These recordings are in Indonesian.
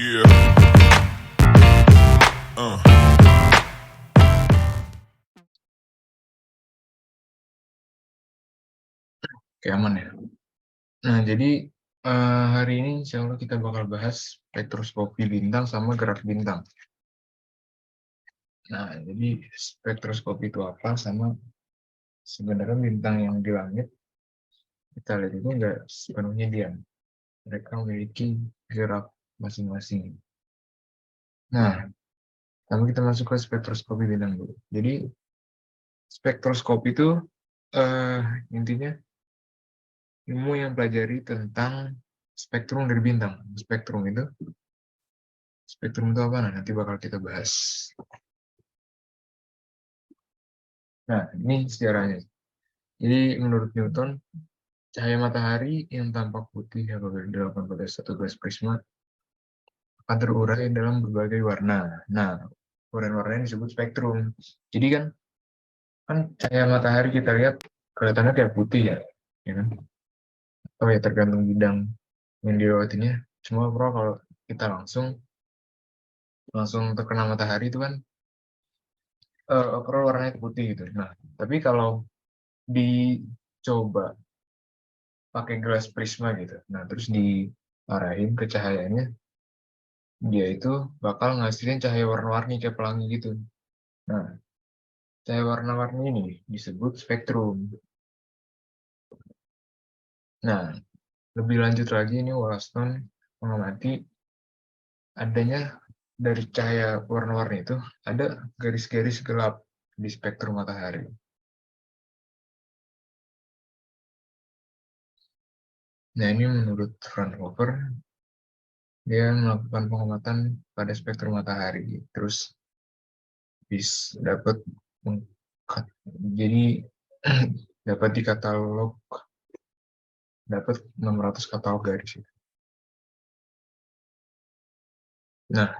Yeah. Oke, aman ya. Nah, jadi hari ini insya Allah kita bakal bahas spektroskopi bintang sama gerak bintang. Nah, jadi spektroskopi itu apa, sama sebenarnya bintang yang di langit kita lihat itu enggak sepenuhnya diam. Mereka memiliki gerak masing-masing. Nah, kalau kita masuk ke spektroskopi bintang dulu. Jadi spektroskopi itu intinya ilmu yang pelajari tentang spektrum dari bintang. Spektrum itu apa? Nah, nanti bakal kita bahas. Nah, ini sejarahnya. Jadi menurut Newton, cahaya matahari yang tampak putih apabila dilakukan pada satu garis prisma akan terurai dalam berbagai warna. Nah, warna-warna yang disebut spektrum. Jadi kan cahaya matahari kita lihat kelihatannya kayak putih ya kan? Oh ya, tergantung bidang yang dilewatinya. Cuma kalau kita langsung terkena matahari itu kan warnanya putih gitu. Nah, tapi kalau dicoba pakai gelas prisma gitu, nah terus diarahin ke cahayanya, dia itu bakal ngasilin cahaya warna-warni kayak pelangi gitu. Nah, cahaya warna-warni ini disebut spektrum. Nah, lebih lanjut lagi ini Wollaston mengamati adanya dari cahaya warna-warni itu ada garis-garis gelap di spektrum matahari. Nah, ini menurut Fraunhofer, dia melakukan pengamatan pada spektrum matahari. Terus bisa dapat jadi dapat dikatalog dapat 600 katalog garis. Nah,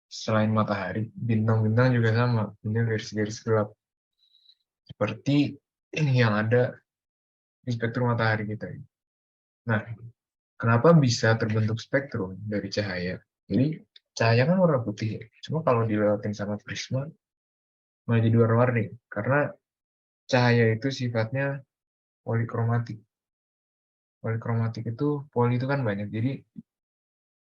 selain matahari, bintang-bintang juga sama, punya garis-garis gelap seperti ini yang ada di spektrum matahari kita. Nah, kenapa bisa terbentuk spektrum dari cahaya? Jadi cahaya kan warna putih ya. Cuma kalau dilewatin sama prisma malah jadi warna-warni karena cahaya itu sifatnya polikromatik. Polikromatik itu poli itu kan banyak. Jadi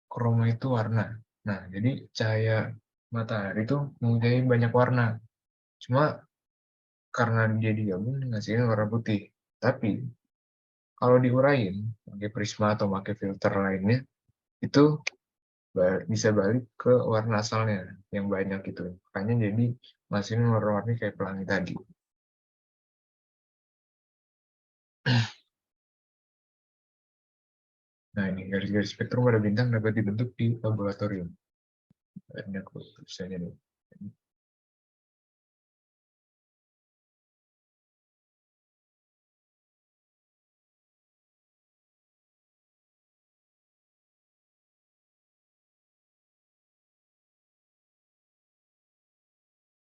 kroma itu warna. Nah, jadi cahaya matahari itu mempunyai banyak warna. Cuma karena dia digabung ngasilin warna putih. Tapi kalau diuraiin pakai prisma atau pakai filter lainnya, itu bisa balik ke warna asalnya yang banyak gitu. Makanya jadi ngasilin warna-warni kayak pelangi tadi. Nah, ini garis-garis spektrum pada bintang dapat dibentuk di laboratorium. Ini aku tulisannya nih.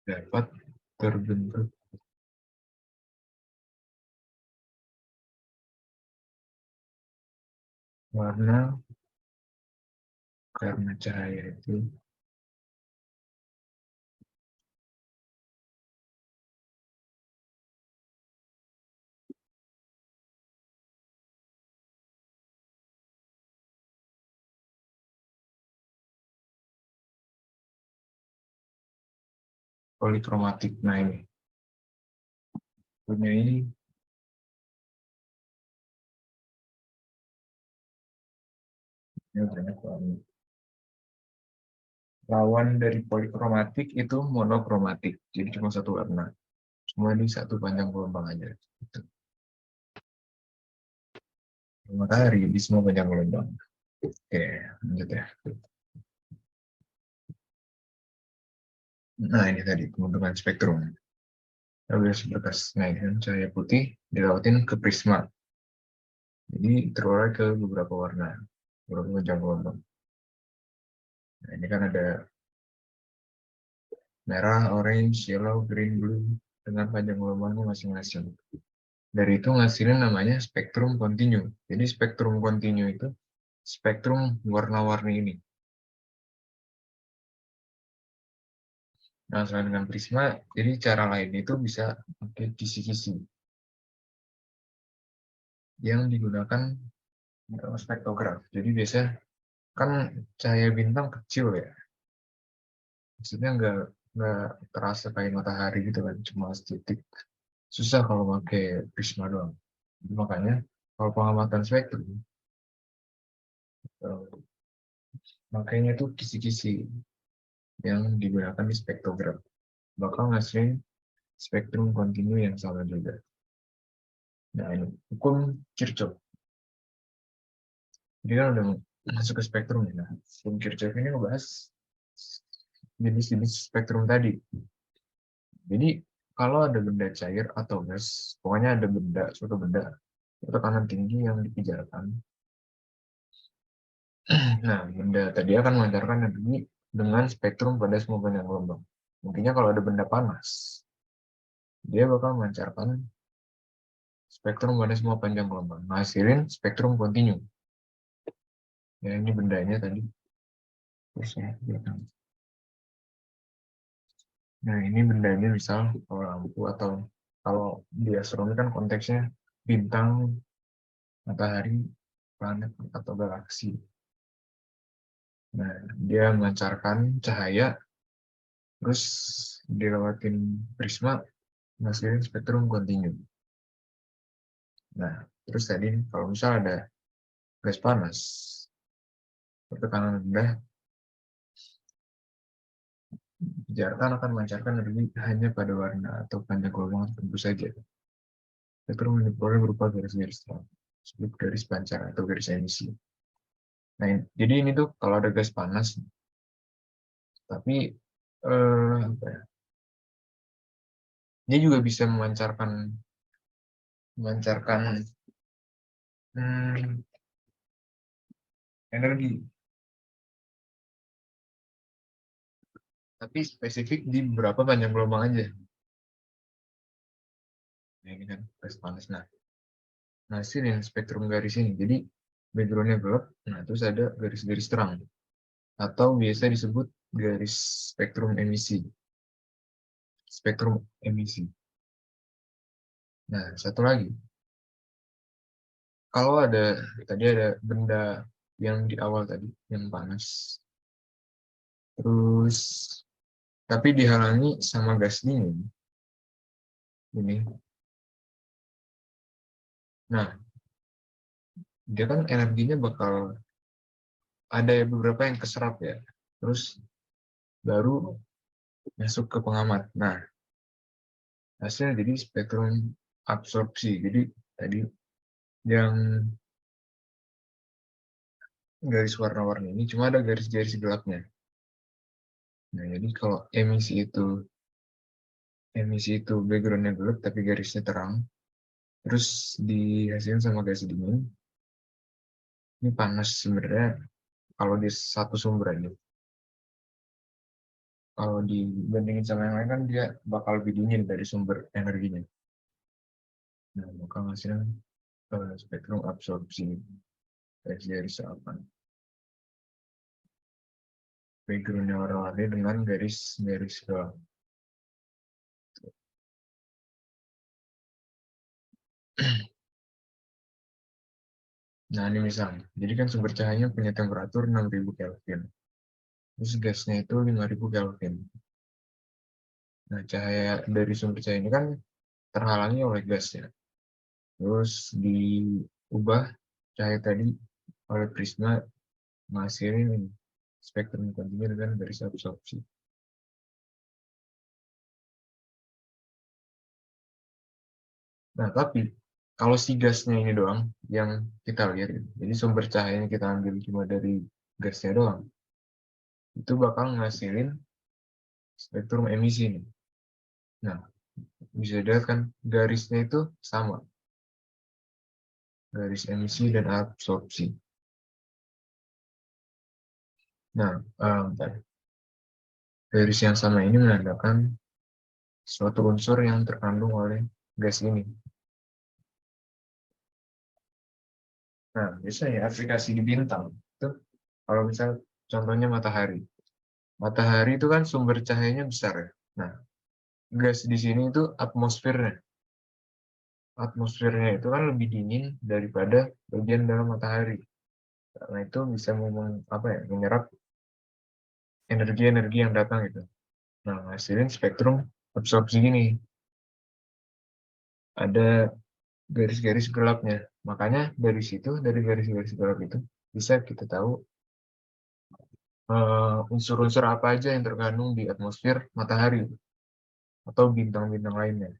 Dapat terbentuk warna karena cahaya itu polikromatik. Nah, ini punya ini banyak warna. Lawan dari polikromatik itu monokromatik. Jadi cuma satu warna. Semua ini satu panjang gelombang aja. Gitu. Matahari di semua panjang gelombang. Oke, lanjut ya. Nah, ini tadi pembentukan spektrum. Radiasi berkas. Nah, ini kan cahaya putih dilawatin ke prisma. Jadi terurai ke beberapa warna, beberapa panjang gelombang. Nah, ini kan ada merah, orange, yellow, green, blue dengan panjang gelombangnya masing-masing. Dari itu ngasilin namanya spektrum kontinu. Jadi spektrum kontinu itu spektrum warna-warni ini. Nah, selain dengan prisma, jadi cara lain itu bisa pakai kisi-kisi yang digunakan spektograf. Jadi biasanya kan cahaya bintang kecil ya, maksudnya nggak terasa kayak matahari gitu kan, cuma setitik. Susah kalau pakai prisma doang. Jadi makanya kalau pengamatan spektrum, eh, makanya itu kisi-kisi yang digunakan di spektograf bakal ngasih spektrum kontinu yang sama juga. Nah, ini hukum Kirchhoff. Jadi kan udah masuk ke spektrum ya. Nah, hukum Kirchhoff ini ngebahas jenis-jenis spektrum tadi. Jadi kalau ada benda cair atau gas, pokoknya ada benda, suatu benda, tekanan tinggi yang dipijarkan. Nah, benda tadi akan memancarkan energi dengan spektrum pada semua panjang gelombang. Intinya kalau ada benda panas, dia bakal memancarkan spektrum pada semua panjang gelombang, menghasilin spektrum kontinu. Ya, ini bendanya tadi. Terus ya, nah, ini bendanya misal kalau lampu atau kalau di astronomi kan konteksnya bintang, matahari, planet, atau galaksi. Nah, dia memancarkan cahaya, terus dilewatin prisma, menghasilkan spektrum kontinu. Nah, terus tadi kalau misal ada gas panas, bertekanan rendah, biarkan akan memancarkan energi hanya pada warna atau panjang gelombang tertentu saja. Spektrum yang diperoleh berupa garis-garis terang, disebut garis pancar atau garis emisi. Nah, jadi ini tuh kalau ada gas panas, tapi apa ya, dia juga bisa memancarkan memancarkan hmm, energi, tapi spesifik di beberapa panjang gelombang aja. Nah, ini kan gas panas. Nah, hasilin spektrum garis ini. Jadi backgroundnya gelap, nah terus ada garis-garis terang atau biasa disebut garis spektrum emisi. Spektrum emisi. Nah, satu lagi, kalau ada tadi ada benda yang di awal tadi yang panas, terus tapi dihalangi sama gas dingin ini. Nah, dia kan energinya bakal ada beberapa yang keserap ya, terus baru masuk ke pengamat. Nah, hasilnya jadi spektrum absorpsi. Jadi tadi yang garis warna-warni ini cuma ada garis-garis gelapnya. Nah, jadi kalau emisi itu backgroundnya gelap tapi garisnya terang, terus dihasilkan sama gas dingin, ini panas sebenarnya kalau di satu sumber aja. Kalau dibandingin sama yang lain kan dia bakal lebih dingin dari sumber energinya. Nah, maka hasilnya spektrum absorpsi garis-garis apa? Backgroundnya warna-warni dengan garis-garis gelap. Nah, ini misalnya. Jadi kan sumber cahayanya punya temperatur 6000 Kelvin. Terus gasnya itu 5000 Kelvin. Nah, cahaya dari sumber cahaya ini kan terhalangi oleh gasnya. Terus diubah cahaya tadi oleh prisma menghasilkan spektrum kontinu dengan garis absorpsi. Nah, tapi kalau si gasnya ini doang yang kita lihat, jadi sumber cahayanya kita ambil cuma dari gasnya doang, itu bakal ngasilin spektrum emisi nih. Nah, bisa dilihat kan garisnya itu sama, garis emisi dan absorpsi. Nah, garis yang sama ini menandakan suatu unsur yang terkandung oleh gas ini. Nah, biasanya aplikasi di bintang itu kalau misal contohnya matahari. Matahari itu kan sumber cahayanya besar ya. Nah, gas di sini itu atmosfernya. Atmosfernya itu kan lebih dingin daripada bagian dalam matahari. Karena itu bisa menyerap energi-energi yang datang gitu. Nah, hasilin spektrum absorpsi ini. Ada garis-garis gelapnya. Makanya dari situ, dari garis-garis gelap itu, bisa kita tahu unsur-unsur apa aja yang terkandung di atmosfer matahari atau bintang-bintang lainnya.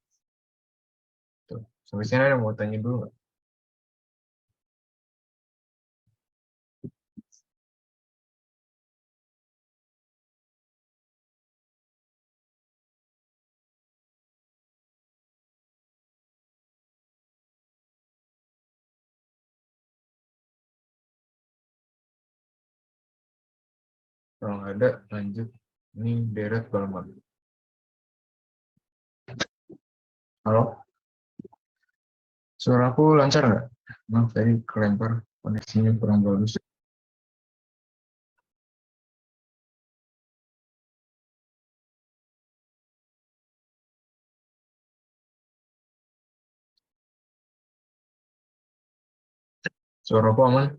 Tuh. Sampai sini ada mau tanya dulu nggak? Kalau nggak ada, lanjut. Ini deret Balmer. Halo, suara aku lancar nggak? Maaf, tadi kelempar koneksinya kurang bagus. Suara aku aman?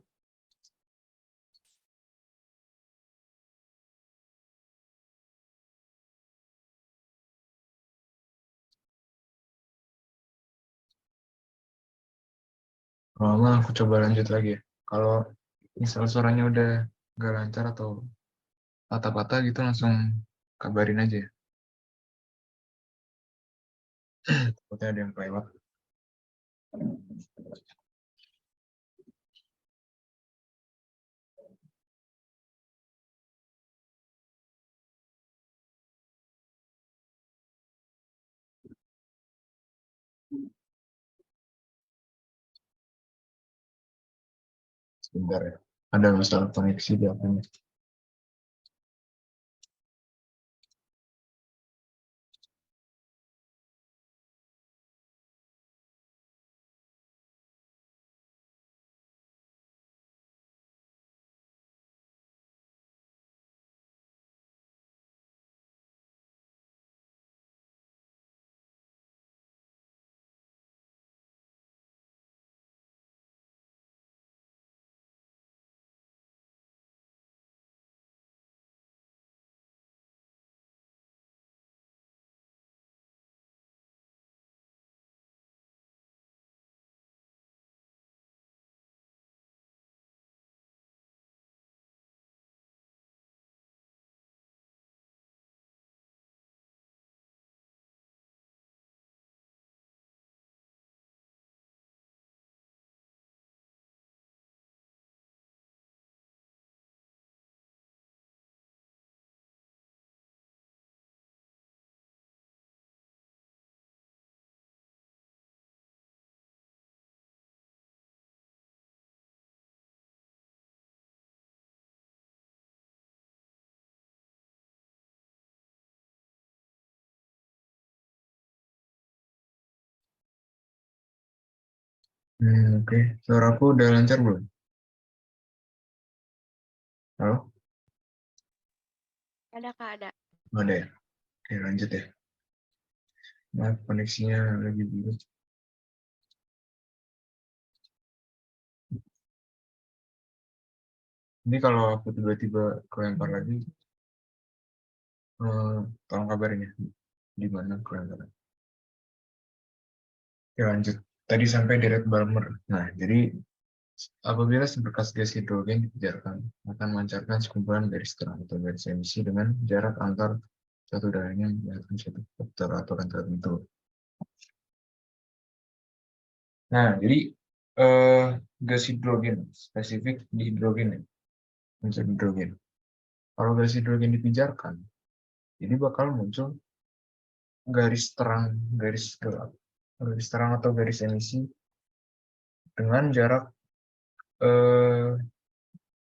Kalau aman, aku coba lanjut lagi ya. Kalau misal suaranya udah nggak lancar atau patah-patah gitu, langsung kabarin aja ya. Takutnya ada yang kelewat. Sebentar ya. Ada masalah koneksi di HP-nya. Oke. Suara aku udah lancar belum? Halo? Ada Kak, ada. Ada ya? Oke, lanjut ya. Maaf, koneksinya lagi buruk. Ini kalau aku tiba-tiba kelempar lagi, tolong kabarin ya. Di mana kelempar. Oke, lanjut. Tadi sampai deret Balmer. Nah, jadi apabila seberkas gas hidrogen dipijarkan, akan memancarkan sekumpulan garis terang atau garis emisi dengan jarak antar satu dan lainnya dalam satu vektor aturan tertentu. Nah, jadi gas hidrogen, spesifik di hidrogen ya, unsur hidrogen. Kalau gas hidrogen dipijarkan, jadi bakal muncul garis terang, garis gelap, garis terang atau garis emisi dengan jarak eh,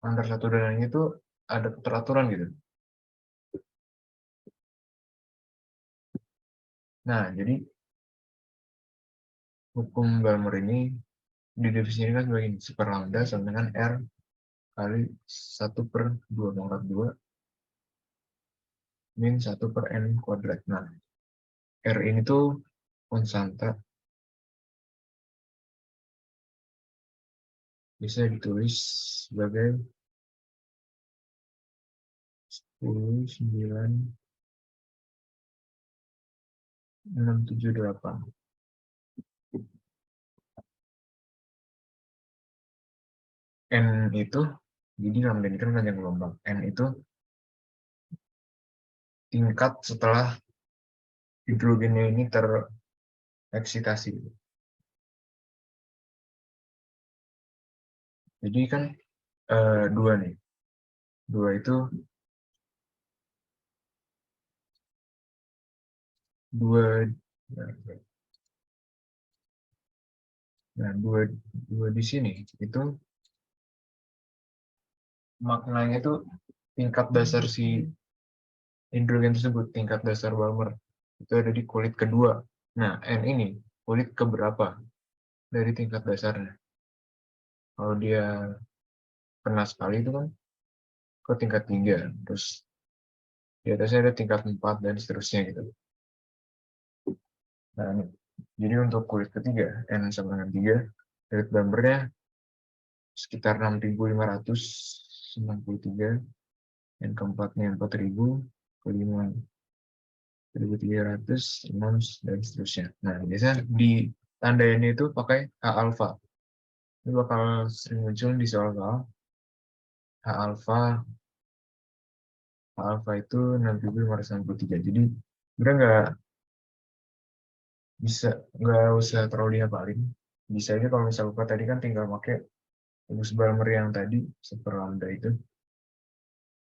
antar satu dan lainnya itu ada keteraturan gitu. Nah, jadi hukum Balmer ini didefinisikan sebagai ini, super lambda sama dengan R kali 1/2 pangkat 2 min 1 per n kuadrat. Nah, R ini tuh konstanta, bisa ditulis sebagai 10, 9, 6, 7, 8. N itu, jadi lambda ini kan panjang gelombang. N itu tingkat setelah hidrogennya ini tereksitasi. Jadi kan dua nih. Dua itu dua, nah dua di sini itu maknanya itu tingkat dasar si hidrogen tersebut, tingkat dasar Balmer itu ada di kulit kedua. Nah, N ini kulit keberapa dari tingkat dasarnya? Kalau dia kena sekali itu kan ke tingkat 3, terus di atasnya ada tingkat 4 dan seterusnya gitu. Nah, ini. Jadi untuk kulit ketiga, N sama dengan 3, kulit Balmernya sekitar 6.593, yang keempatnya 4.000, kelima 1.300, 6, dan seterusnya. Nah, biasanya di tandanya itu pakai H alpha. Ini bakal sering muncul di soal-soal. H alpha, H alpha itu 6.593. Jadi udah nggak usah terlalu dihafalin. Bisa aja kalau misalnya lupa tadi kan tinggal pakai rumus Balmer yang tadi super lambda itu.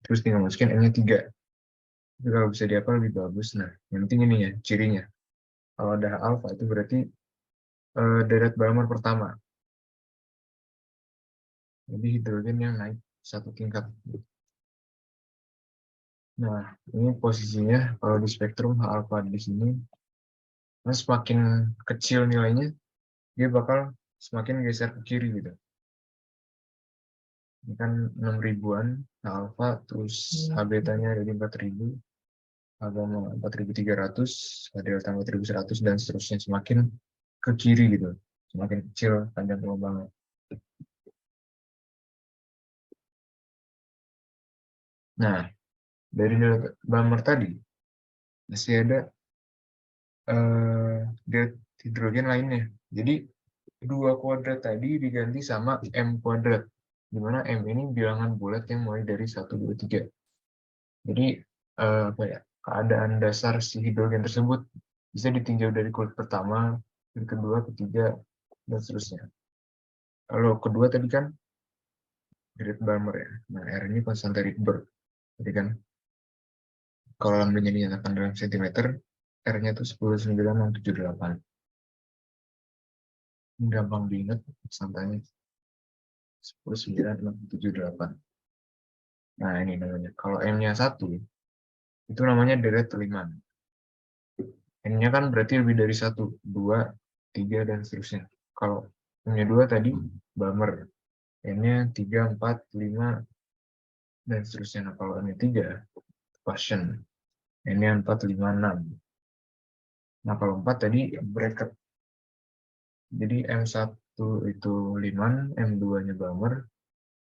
Terus tinggal masukin N-nya 3. Jadi kalau bisa dihafal lebih bagus. Nah, yang penting ini ya cirinya. Kalau ada H alpha itu berarti deret Balmer pertama. Jadi hidrogen yang naik satu tingkat. Nah, ini posisinya kalau di spektrum H alpha di sini, nah semakin kecil nilainya, dia bakal semakin geser ke kiri gitu. Ini kan 6 ribuan H alpha, terus H betanya ada di 4.000, H gamma 4.300, H delta 4.100, dan seterusnya semakin ke kiri gitu. Semakin kecil panjang gelombangnya. Nah, dari Balmer tadi, masih ada hidrogen lainnya. Jadi dua kuadrat tadi diganti sama M kuadrat, di mana M ini bilangan bulat yang mulai dari 1, 2, 3. Jadi apa ya, keadaan dasar si hidrogen tersebut bisa ditinjau dari kulit pertama, kulit kedua, ketiga, dan seterusnya. Kalau kedua tadi kan Rydberg Balmer ya. Nah, R ini konstanta Rydberg. Jadi kan kalau lambdanya dinyatakan dalam sentimeter, R-nya itu 10,9678. Gampang diingat konstantanya 10,9678. Nah, ini namanya. Kalau M-nya 1, itu namanya deret Tillman. N-nya kan berarti lebih dari 1, 2, 3, dan seterusnya. Kalau M-nya 2 tadi, Balmer. N-nya 3, 4, 5, dan seterusnya. Nah, kalau N-nya 3, Paschen. N-nya 4, 5, 6. Nah, kalau 4 tadi, bracket. Jadi M1 itu Liman, M2-nya Balmer,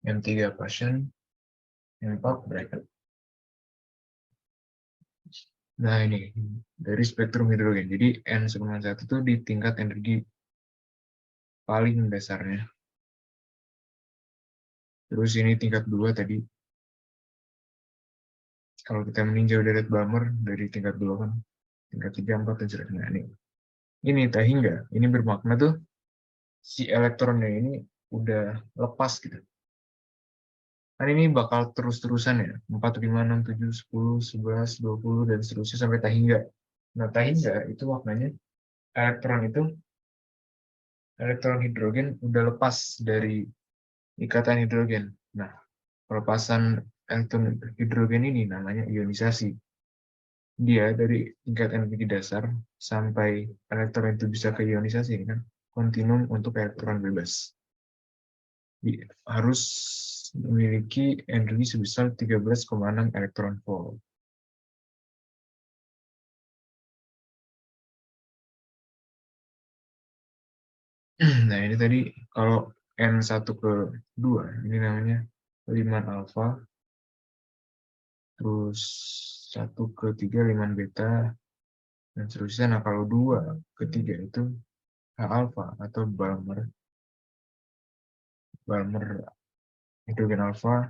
M3 Paschen, M4 bracket. Nah, ini dari spektrum hidrogen. Jadi N sama 1 itu di tingkat energi paling dasarnya. Terus ini tingkat 2 tadi. Kalau kita meninjau deret Balmer dari tingkat 2 kan, tingkat 3, 4, dan seterusnya. Nah, ini tak hingga. Ini bermakna tuh si elektronnya ini udah lepas gitu. Kan ini bakal terus-terusan ya. 4, 5, 6, 7, 10, 11, 20, dan seterusnya sampai tak hingga. Nah, tak hingga itu maknanya elektron hidrogen udah lepas dari ikatan hidrogen. Nah, pelepasan elektron hidrogen ini namanya ionisasi. Dia dari tingkat energi dasar sampai elektron itu bisa ke ionisasi kan kontinum untuk elektron bebas. Harus memiliki energi sebesar 13,6 elektron volt. Nah, ini tadi kalau N1 ke 2, ini namanya Lyman alpha, terus 1 ke 3 Lyman beta, dan seterusnya. Nah, kalau 2 ke 3 itu H alpha atau Balmer hidrogen alpha,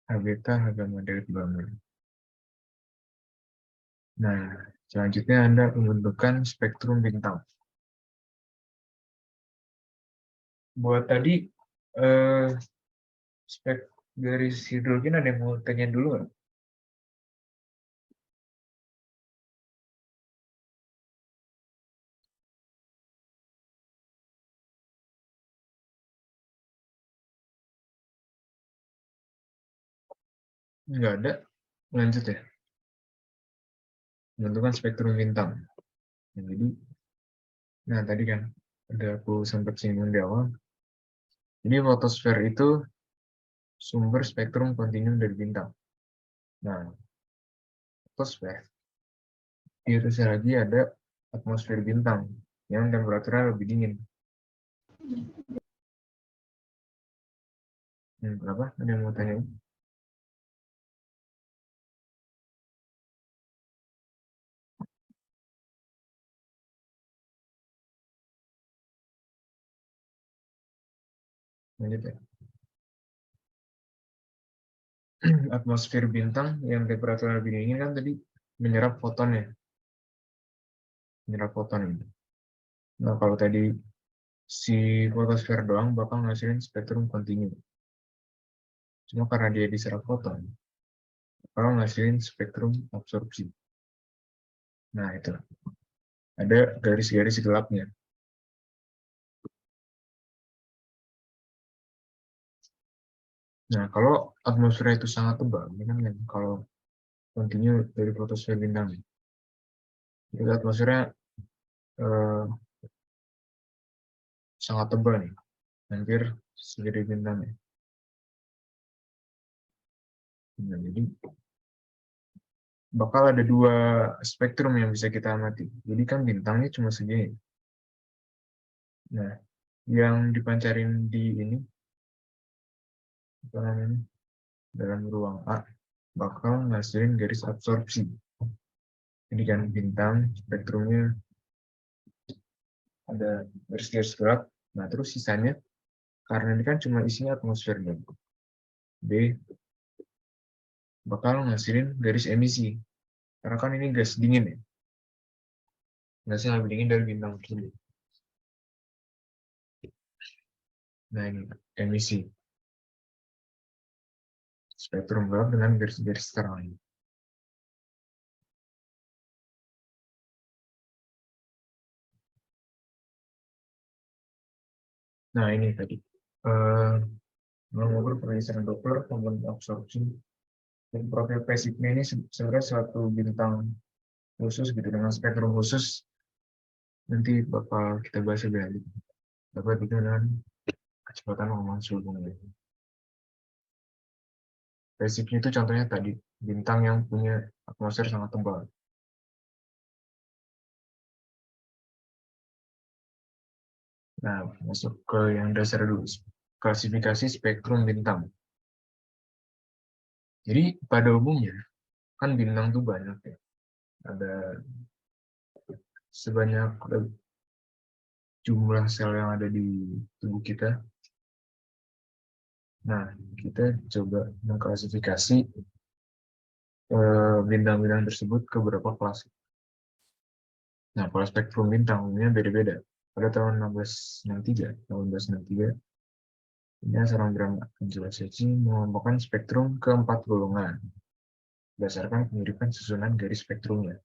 H beta, H gamma dari Balmer. Nah, selanjutnya Anda pembentukan spektrum bintang. Buat tadi, spek garis hidrogen ada yang mau tanya dulu nggak? Nggak ada. Lanjut ya. Menentukan spektrum bintang. Nah, jadi, nah tadi kan ada aku sempat singgung di awal. Jadi fotosfer itu sumber spektrum kontinu dari bintang. Nah, fotosfer itu lagi ada atmosfer bintang yang temperaturnya lebih dingin. Berapa? Ada yang mau tanya? Lanjut ya. Atmosfer bintang yang temperaturnya lebih dingin kan tadi menyerap foton ya, menyerap foton ini. Nah, kalau tadi si fotosfer doang bakal ngasilin spektrum kontinu. Cuma karena dia diserap foton, bakal ngasilin spektrum absorpsi. Nah, itu. Ada garis-garis gelapnya. Nah, kalau atmosfer itu sangat tebal, ini kan kalau kontinu dari fotosfer bintang, jadi atmosfernya eh, sangat tebal nih, hampir segede bintang ya. Nah, jadi bakal ada dua spektrum yang bisa kita amati. Jadi kan bintangnya cuma segini. Nah, yang dipancarin di ini, apa namanya, dalam ruang A, bakal ngasilin garis absorpsi. Jadi kan bintang spektrumnya ada garis-garis gelap. Nah, terus sisanya, karena ini kan cuma isinya atmosfer B, bakal ngasilin garis emisi. Karena kan ini gas dingin ya. Gasnya lebih dingin dari bintang tersebut. Nah, ini emisi. Spektrum gelap dengan garis-garis terang. Nah, ini tadi. Eh, Mengukur pergeseran Doppler, komponen absorpsi, dan profil basicnya ini sebenarnya suatu bintang khusus gitu dengan spektrum khusus. Nanti bakal kita bahas lebih lanjut. Dapat itu dengan kecepatan ngomong suhu. Basicnya itu contohnya tadi bintang yang punya atmosfer sangat tebal. Nah, masuk ke yang dasar dulu. Klasifikasi spektrum bintang. Jadi pada umumnya kan bintang tuh banyak ya. Ada sebanyak jumlah sel yang ada di tubuh kita. Nah, kita coba mengklasifikasi bintang-bintang tersebut ke beberapa kelas. Nah, kalau spektrum bintang umumnya beda-beda. Pada tahun 1663, ini seorang bernama Angelo Secchi mengelompokkan spektrum ke 4 golongan berdasarkan pemiripan susunan garis spektrumnya.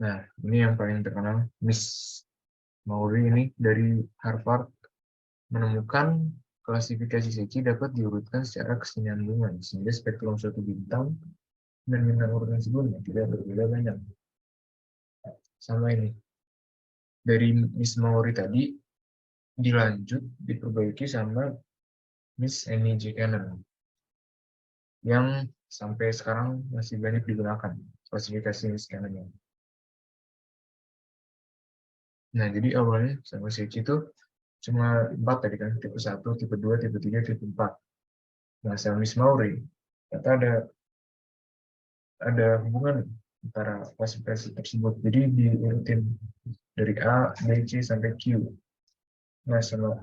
Nah, ini yang paling terkenal, Miss Maury ini dari Harvard menemukan klasifikasi Secchi dapat diurutkan secara kesinambungan sehingga spektrum suatu bintang dan bintang urutan sebelumnya tidak berbeda banyak. Sama ini, dari Miss Maury tadi dilanjut diperbaiki sama Miss Annie J. Cannon yang sampai sekarang masih banyak digunakan klasifikasi Miss Cannon. Nah, jadi awalnya sama CC itu cuma 4 tadi kan, tipe 1, tipe 2, tipe 3, tipe 4. Nah, sama Miss Maury, ternyata ada hubungan antara klasifikasi tersebut. Jadi diurutin dari A, B, C, sampai Q. Nah, sama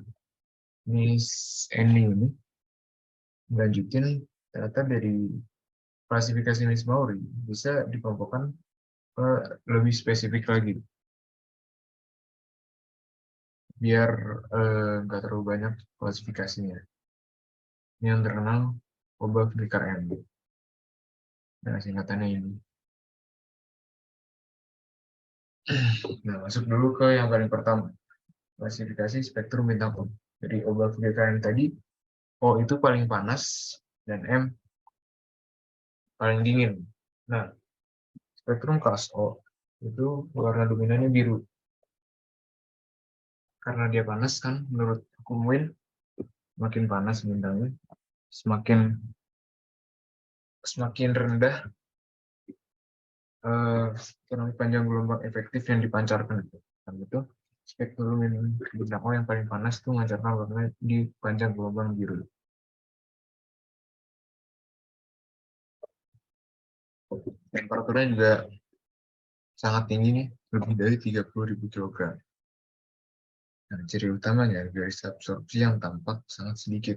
Miss Annie ini melanjutin ternyata dari klasifikasi Miss Maury bisa dikelompokkan ke lebih spesifik lagi biar nggak terlalu banyak klasifikasinya. Ini yang terkenal Oba Flickr M. Nah, singkatannya ini. Nah, masuk dulu ke yang paling pertama, klasifikasi spektrum bintang O. Jadi Oba Flickr M tadi, O itu paling panas dan M paling dingin. Nah, spektrum kelas O itu warna dominannya biru. Karena dia panas kan, menurut hukum Wien, makin panas bintangnya, semakin semakin rendah panjang gelombang efektif yang dipancarkan itu. Dan itu spektrum bintang O yang paling panas itu memancarkan warna di panjang gelombang biru. Temperaturnya juga sangat tinggi nih, lebih dari 30.000 kg. Nah, ciri utamanya garis absorpsi yang tampak sangat sedikit.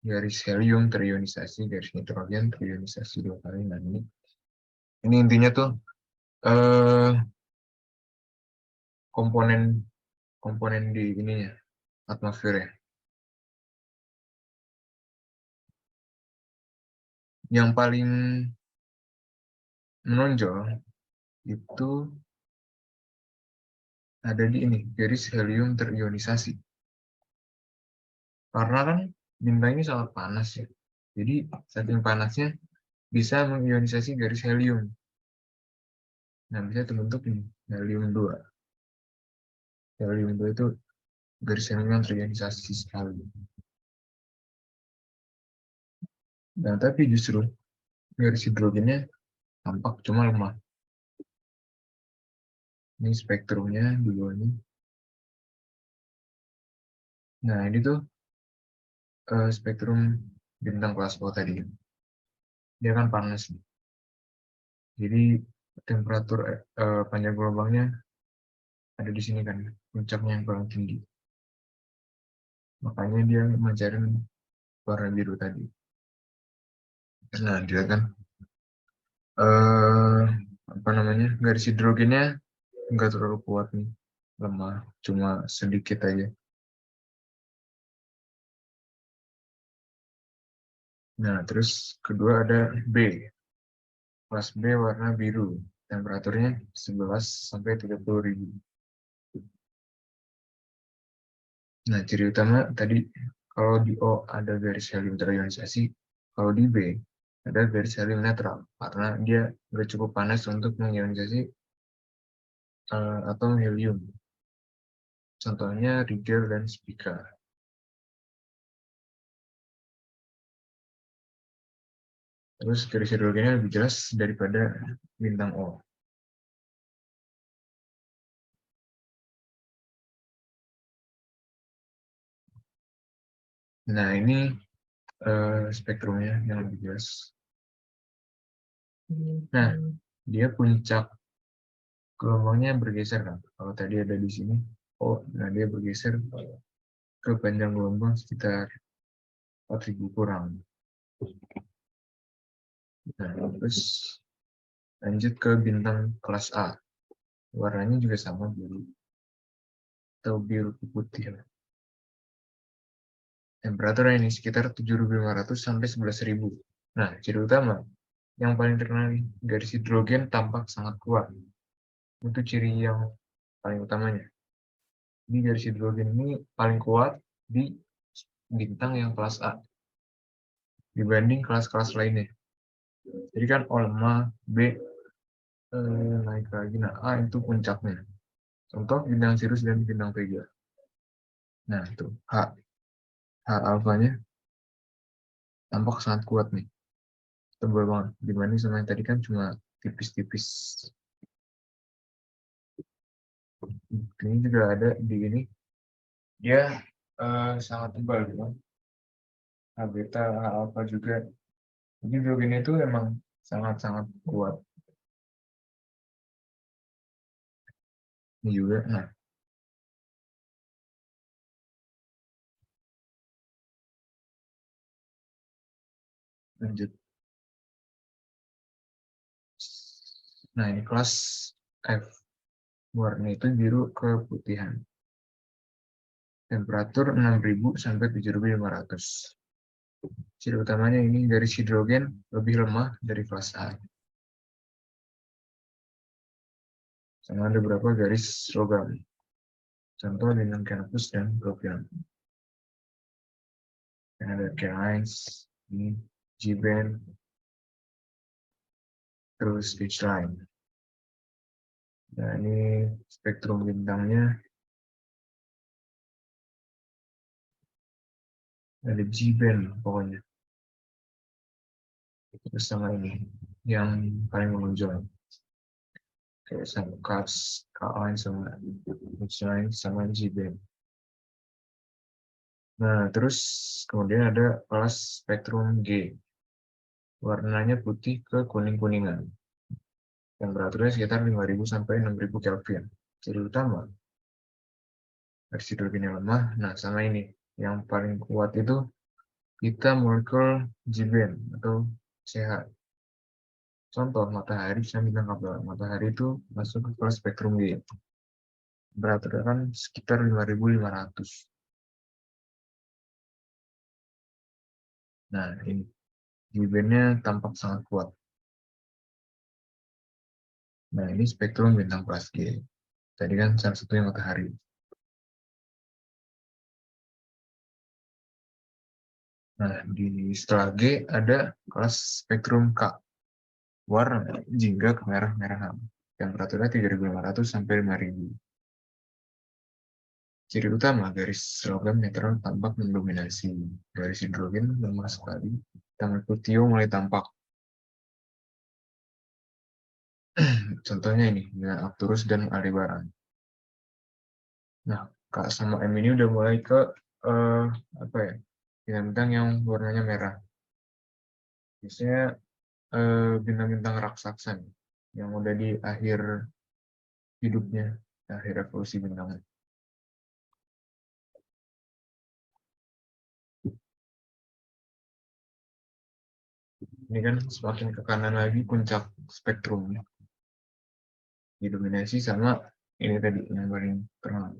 Garis helium terionisasi, garis nitrogen terionisasi 2 kali. Nah, ini intinya tuh eh, komponen komponen di ininya atmosfer ya. Yang paling menonjol itu ada di ini, garis helium terionisasi. Karena kan bintang ini sangat panas ya. Jadi saking panasnya bisa mengionisasi garis helium. Nah, bisa terbentuk ini, helium 2. Helium 2 itu garis helium yang terionisasi sekali. Nah, tapi justru garis hidrogennya tampak cuma lemah. Ini spektrumnya di bawahnya. Nah, ini tuh spektrum bintang kelas O tadi. Dia kan panas. Jadi temperatur panjang gelombangnya ada di sini kan, puncaknya yang paling tinggi. Makanya dia mencari warna biru tadi. Nah, dia kan eh apa namanya, garis hidrogennya nggak terlalu kuat nih, lemah, cuma sedikit aja. Nah, terus kedua ada B. Kelas B warna biru. Temperaturnya 11 sampai 30.000. Nah, ciri utama tadi kalau di O ada garis helium terionisasi, kalau di B ada garis helium netral karena dia nggak cukup panas untuk mengionisasi atom helium. Contohnya Rigel dan Spica. Terus garis hidrogennya lebih jelas daripada bintang O. Nah, ini spektrumnya yang lebih jelas. Nah, dia puncak gelombangnya bergeser kan. Kalau tadi ada di sini, nah dia bergeser ke panjang gelombang sekitar 4.000 kurang. Nah, terus lanjut ke bintang kelas A. Warnanya juga sama, biru atau biru putih. Temperaturnya ini sekitar 7.500 sampai 11.000. Nah, ciri utama yang paling terkenal garis hidrogen tampak sangat kuat. Itu ciri yang paling utamanya. Di garis hidrogen ini paling kuat di bintang yang kelas A dibanding kelas-kelas lainnya. Jadi kan O lemah, B naik lagi, nah A itu puncaknya. Contoh bintang Sirius dan bintang Vega. Nah itu H alfanya tampak sangat kuat nih, tebal banget. Dibanding sama yang tadi kan cuma tipis-tipis. Ini juga ada di ini. Dia sangat tebal gitu. H beta, H alpha juga. Jadi hidrogennya itu emang sangat-sangat kuat. Ini juga. Nah, lanjut. Nah, ini kelas F. Warna itu biru keputihan. Temperatur 6.000 sampai 7.500. Ciri utamanya ini garis hidrogen lebih lemah dari kelas A. Sama ada beberapa garis logam. Contoh dengan Canopus dan Propion. Yang ada K-lines, ini G-band, terus H-line. Nah, ini spektrum bintangnya. Ada G-band pokoknya. Terus sama ini, yang paling menonjol. Kayak sama Cars, K-line, sama H-line, sama G-band. Nah, terus kemudian ada kelas spektrum G. Warnanya putih ke kuning-kuningan. Temperaturnya sekitar 5.000 sampai 6.000 Kelvin. Ciri utama, garis hidrogen yang lemah. Nah, sama ini. Yang paling kuat itu kita molekul G-band atau CH. Contoh, matahari bisa bintang kabel. Matahari itu masuk ke kelas spektrum G. Temperaturnya kan sekitar 5.500. Nah, ini. G-band-nya tampak sangat kuat. Nah, ini spektrum bintang kelas G. Tadi kan salah satunya matahari. Nah, di setelah G ada kelas spektrum K. Warna jingga kemerah-merahan. Temperaturnya 3.500 sampai 5.000. Ciri utama, garis logam netral tampak mendominasi. Garis hidrogen lemah sekali. Tangan putih mulai tampak. Contohnya ini, dengan Arcturus dan Aldebaran. Nah, K sama M ini udah mulai ke apa ya? Bintang-bintang yang warnanya merah. Biasanya bintang-bintang raksasa yang udah di akhir hidupnya, akhir revolusi bintang. Ini kan semakin ke kanan lagi puncak spektrumnya didominasi sama ini tadi yang paling terkenal,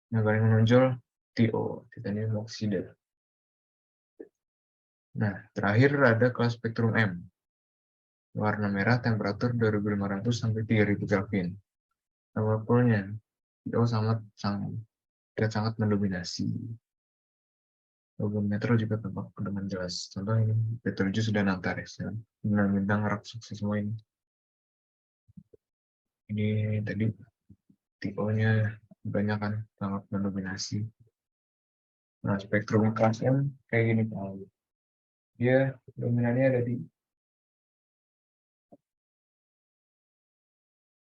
yang paling menonjol TO, titanium oksida. Nah, terakhir ada kelas spektrum M. Warna merah, temperatur 2.500 sampai 3.000 Kelvin. Molekulnya TO sangat mendominasi. Logam netral juga tampak dengan jelas. Contoh ini Betelgeuse dan Antares, ya. Bintang-bintang raksasa semua ini. Ini tadi TO-nya banyak kan, sangat mendominasi. Nah, spektrum kelas M kayak gini Pak. Dia dominannya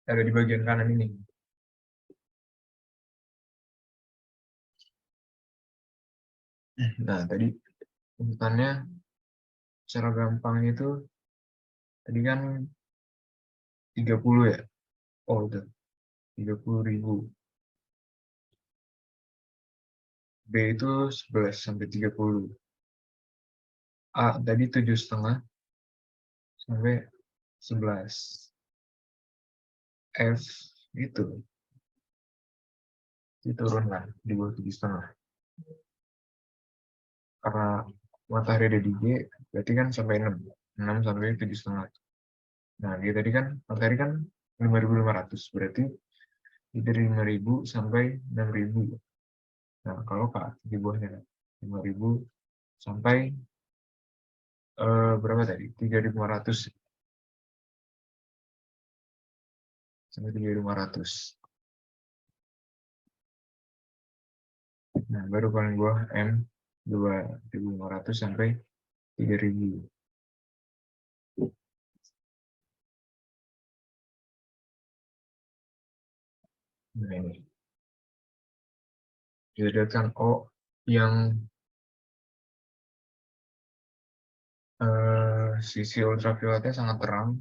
ada di bagian kanan ini. Nah, tadi urutannya secara gampang itu tadi kan 30 ya. Oh, itu 30.000. B itu 11 sampai 30. A tadi 7,5 sampai 11. F itu diturunkan di bawah 7,5. Karena matahari ada di G, berarti kan sampai 6. 6 sampai 7,5. Nah, dia tadi kan matahari kan 5.500, berarti dari 5.000 sampai 6.000. Nah, kalau Kak di bawahnya 5.000 sampai berapa tadi? 3.500 sampai 3.500. Nah, baru paling bawah M 2.500 sampai 3.000. Nah, ini kita lihat kan O yang sisi ultravioletnya sangat terang,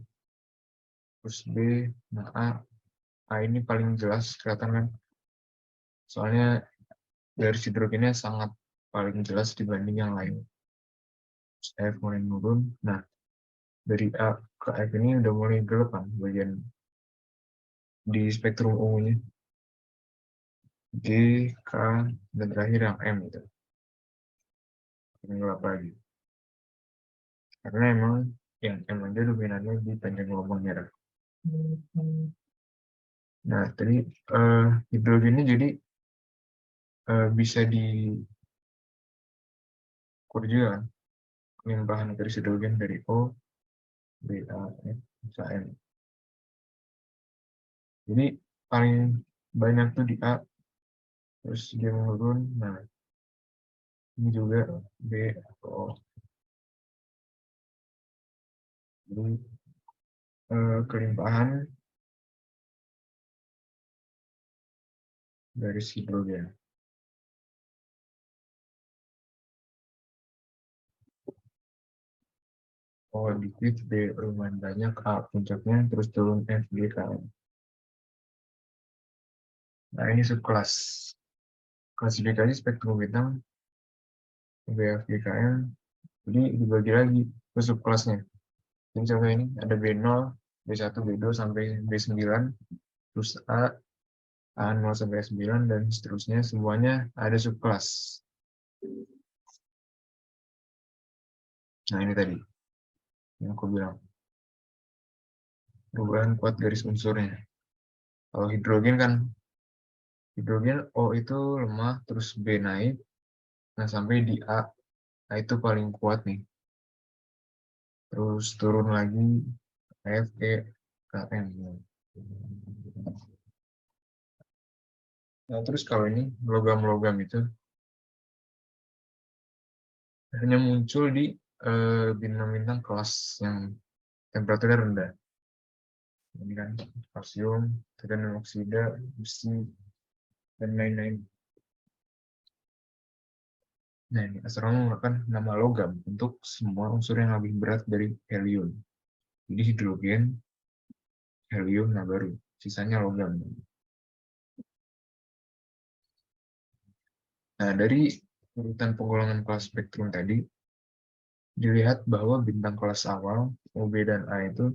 terus B, nah A ini paling jelas kelihatan kan, soalnya garis hidrogennya sangat paling jelas dibanding yang lain. Terus F mulai menurun, nah dari A ke F ini udah mulai gelap kan bagian di spektrum ungunya, G, K, dan terakhir yang M itu gelap lagi, karena emang yang M aja dominannya di panjang gelombang merah. Nah tadi hidrogennya jadi bisa diukur juga kan, limpahan garis hidrogen dari O, B, A, F, sampai M. Jadi paling banyak tuh di A, terus dia menurun. Nah ini juga B atau O. Jadi kelimpahan garis hidrogen. O dikit, B lumayan banyak, A puncaknya, terus turun F, G, K. Nah ini subkelas. Klasifikasi spektrum bintang B, F, G, K, M. Jadi dibagi lagi ke subkelasnya. Jadi contoh ini ada B0, B1, B2 sampai B9, terus A0 sampai A9, dan seterusnya semuanya ada subkelas. Nah ini tadi yang aku bilang, perubahan kuat garis unsurnya. Kalau hidrogen kan, hidrogen O itu lemah, terus B naik, nah sampai di A, A itu paling kuat nih. Terus turun lagi F, E, K, M. Nah terus kalau ini logam-logam itu hanya muncul di bintang-bintang kelas yang temperaturnya rendah. Ini kan kalsium, titanium oksida, besi, dan lain-lain. Nah, ini astronom menggunakan nama logam untuk semua unsur yang lebih berat dari helium. Jadi hidrogen, helium, nah baru sisanya logam. Nah, dari urutan penggolongan kelas spektrum tadi, dilihat bahwa bintang kelas awal, O, B, dan A itu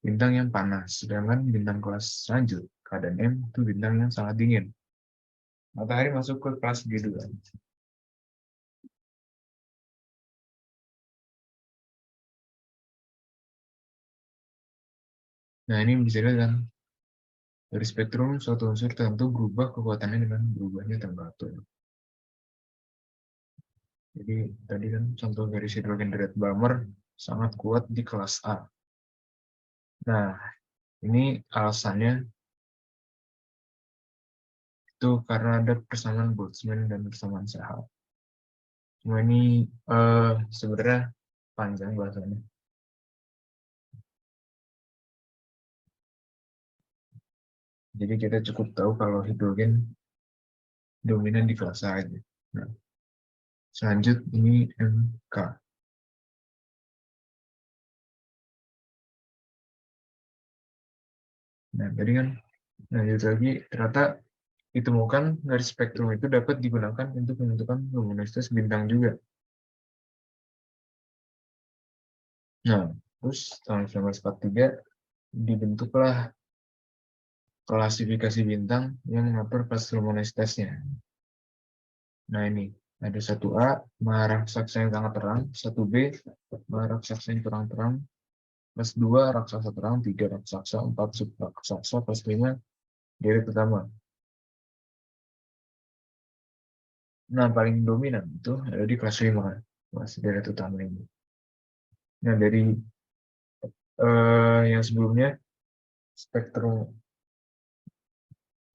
bintang yang panas, sedangkan bintang kelas lanjut, K dan M, itu bintang yang sangat dingin. Matahari masuk ke kelas G2. Nah, ini bisa dilihat kan, dari spektrum suatu unsur tertentu berubah kekuatannya dengan berubahnya temperatur. Jadi tadi kan contoh garis hidrogen red Balmer sangat kuat di kelas A. Nah, ini alasannya itu karena ada persamaan Boltzmann dan persamaan Sahal. Cuma ini sebenarnya panjang bahasanya. Jadi kita cukup tahu kalau hidrogen dominan di kelas A aja. Nah, selanjut ini MK. Nah, tadi kan lanjut lagi, ternyata ditemukan garis spektrum itu dapat digunakan untuk menentukan luminositas bintang juga. Nah, terus tahun 1943 dibentuklah klasifikasi bintang yang mengatur kelas luminositasnya. Nah ini, ada 1A, maha raksasa yang sangat terang, 1B, maha raksasa yang kurang terang, plus 2, raksasa terang, 3, raksasa, 4, sub raksasa, plus 5, deret utama. Nah, paling dominan itu ada di kelas 5, kelas deret utama ini. Nah, dari yang sebelumnya, spektrum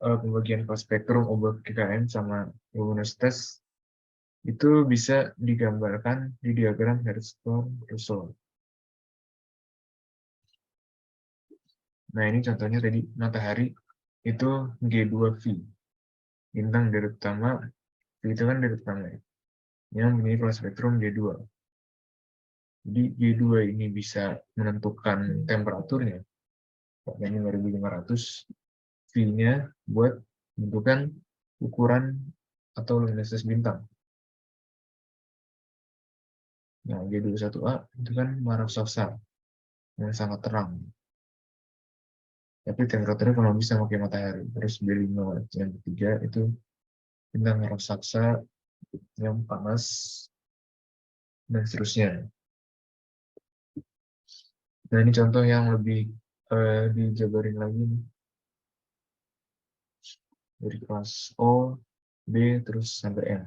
pembagian kelas spektrum obat GKN sama luminositas itu bisa digambarkan di diagram Hertzsprung-Russell. Nah, ini contohnya tadi matahari itu G2V, bintang dari utama, V itu kan dari utama ya, yang memiliki kelas spektrum G2. Jadi G2 ini bisa menentukan temperaturnya, pakainya 5500, V-nya buat menentukan ukuran atau luminositas bintang. Nah, G21A itu kan raksasa yang sangat terang. Tapi temperaturnya kalau bisa pakai matahari. Terus B5 yang ketiga itu bintang raksasa yang panas dan seterusnya. Nah, ini contoh yang lebih dijabarin lagi nih. Dari kelas O, B, terus sampai N.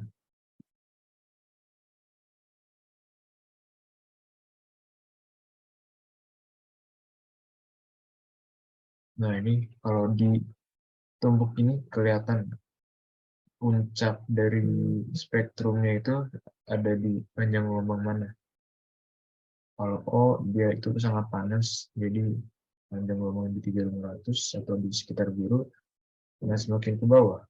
Nah, ini kalau di tumpuk ini kelihatan puncak dari spektrumnya itu ada di panjang gelombang mana. Kalau O, dia itu sangat panas, jadi panjang gelombang di 3500 atau di sekitar biru, dan semakin ke bawah,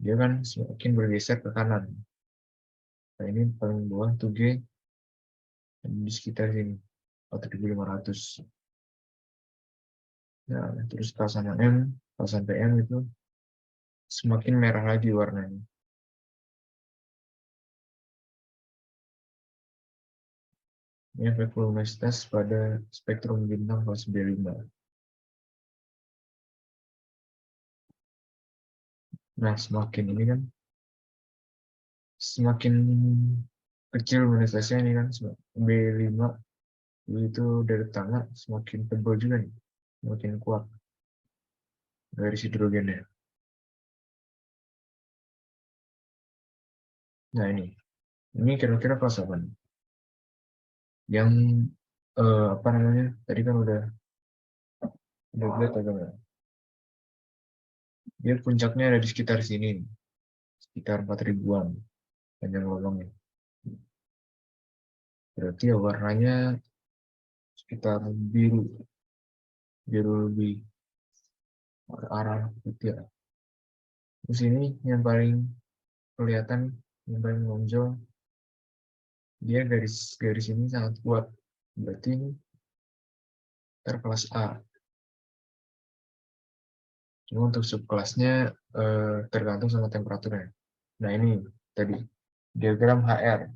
dia kan semakin bergeser ke kanan. Nah, ini paling bawah tuh G di sekitar sini, 4500. Nah, terus K sama M, K sampai M itu semakin merah lagi warnanya. Ini efek luminositas pada spektrum bintang kelas B5. Nah, semakin ini kan, semakin kecil luminositasnya ini kan, B5 itu dari tengah semakin tebal juga nih, semakin kuat garis hidrogennya. Nah, ini kira-kira kelas apa nih? Yang apa namanya? Tadi kan udah lihat agak nggak? Dia puncaknya ada di sekitar sini, sekitar 4000-an panjang lubangnya. Berarti ya warnanya sekitar biru, biru lebih ke arah putih. Terus ini yang paling kelihatan, yang paling menonjol, dia garis ini sangat kuat. Berarti ini terkelas A. Cuma untuk subkelasnya tergantung sama temperaturnya. Nah, ini tadi diagram HR.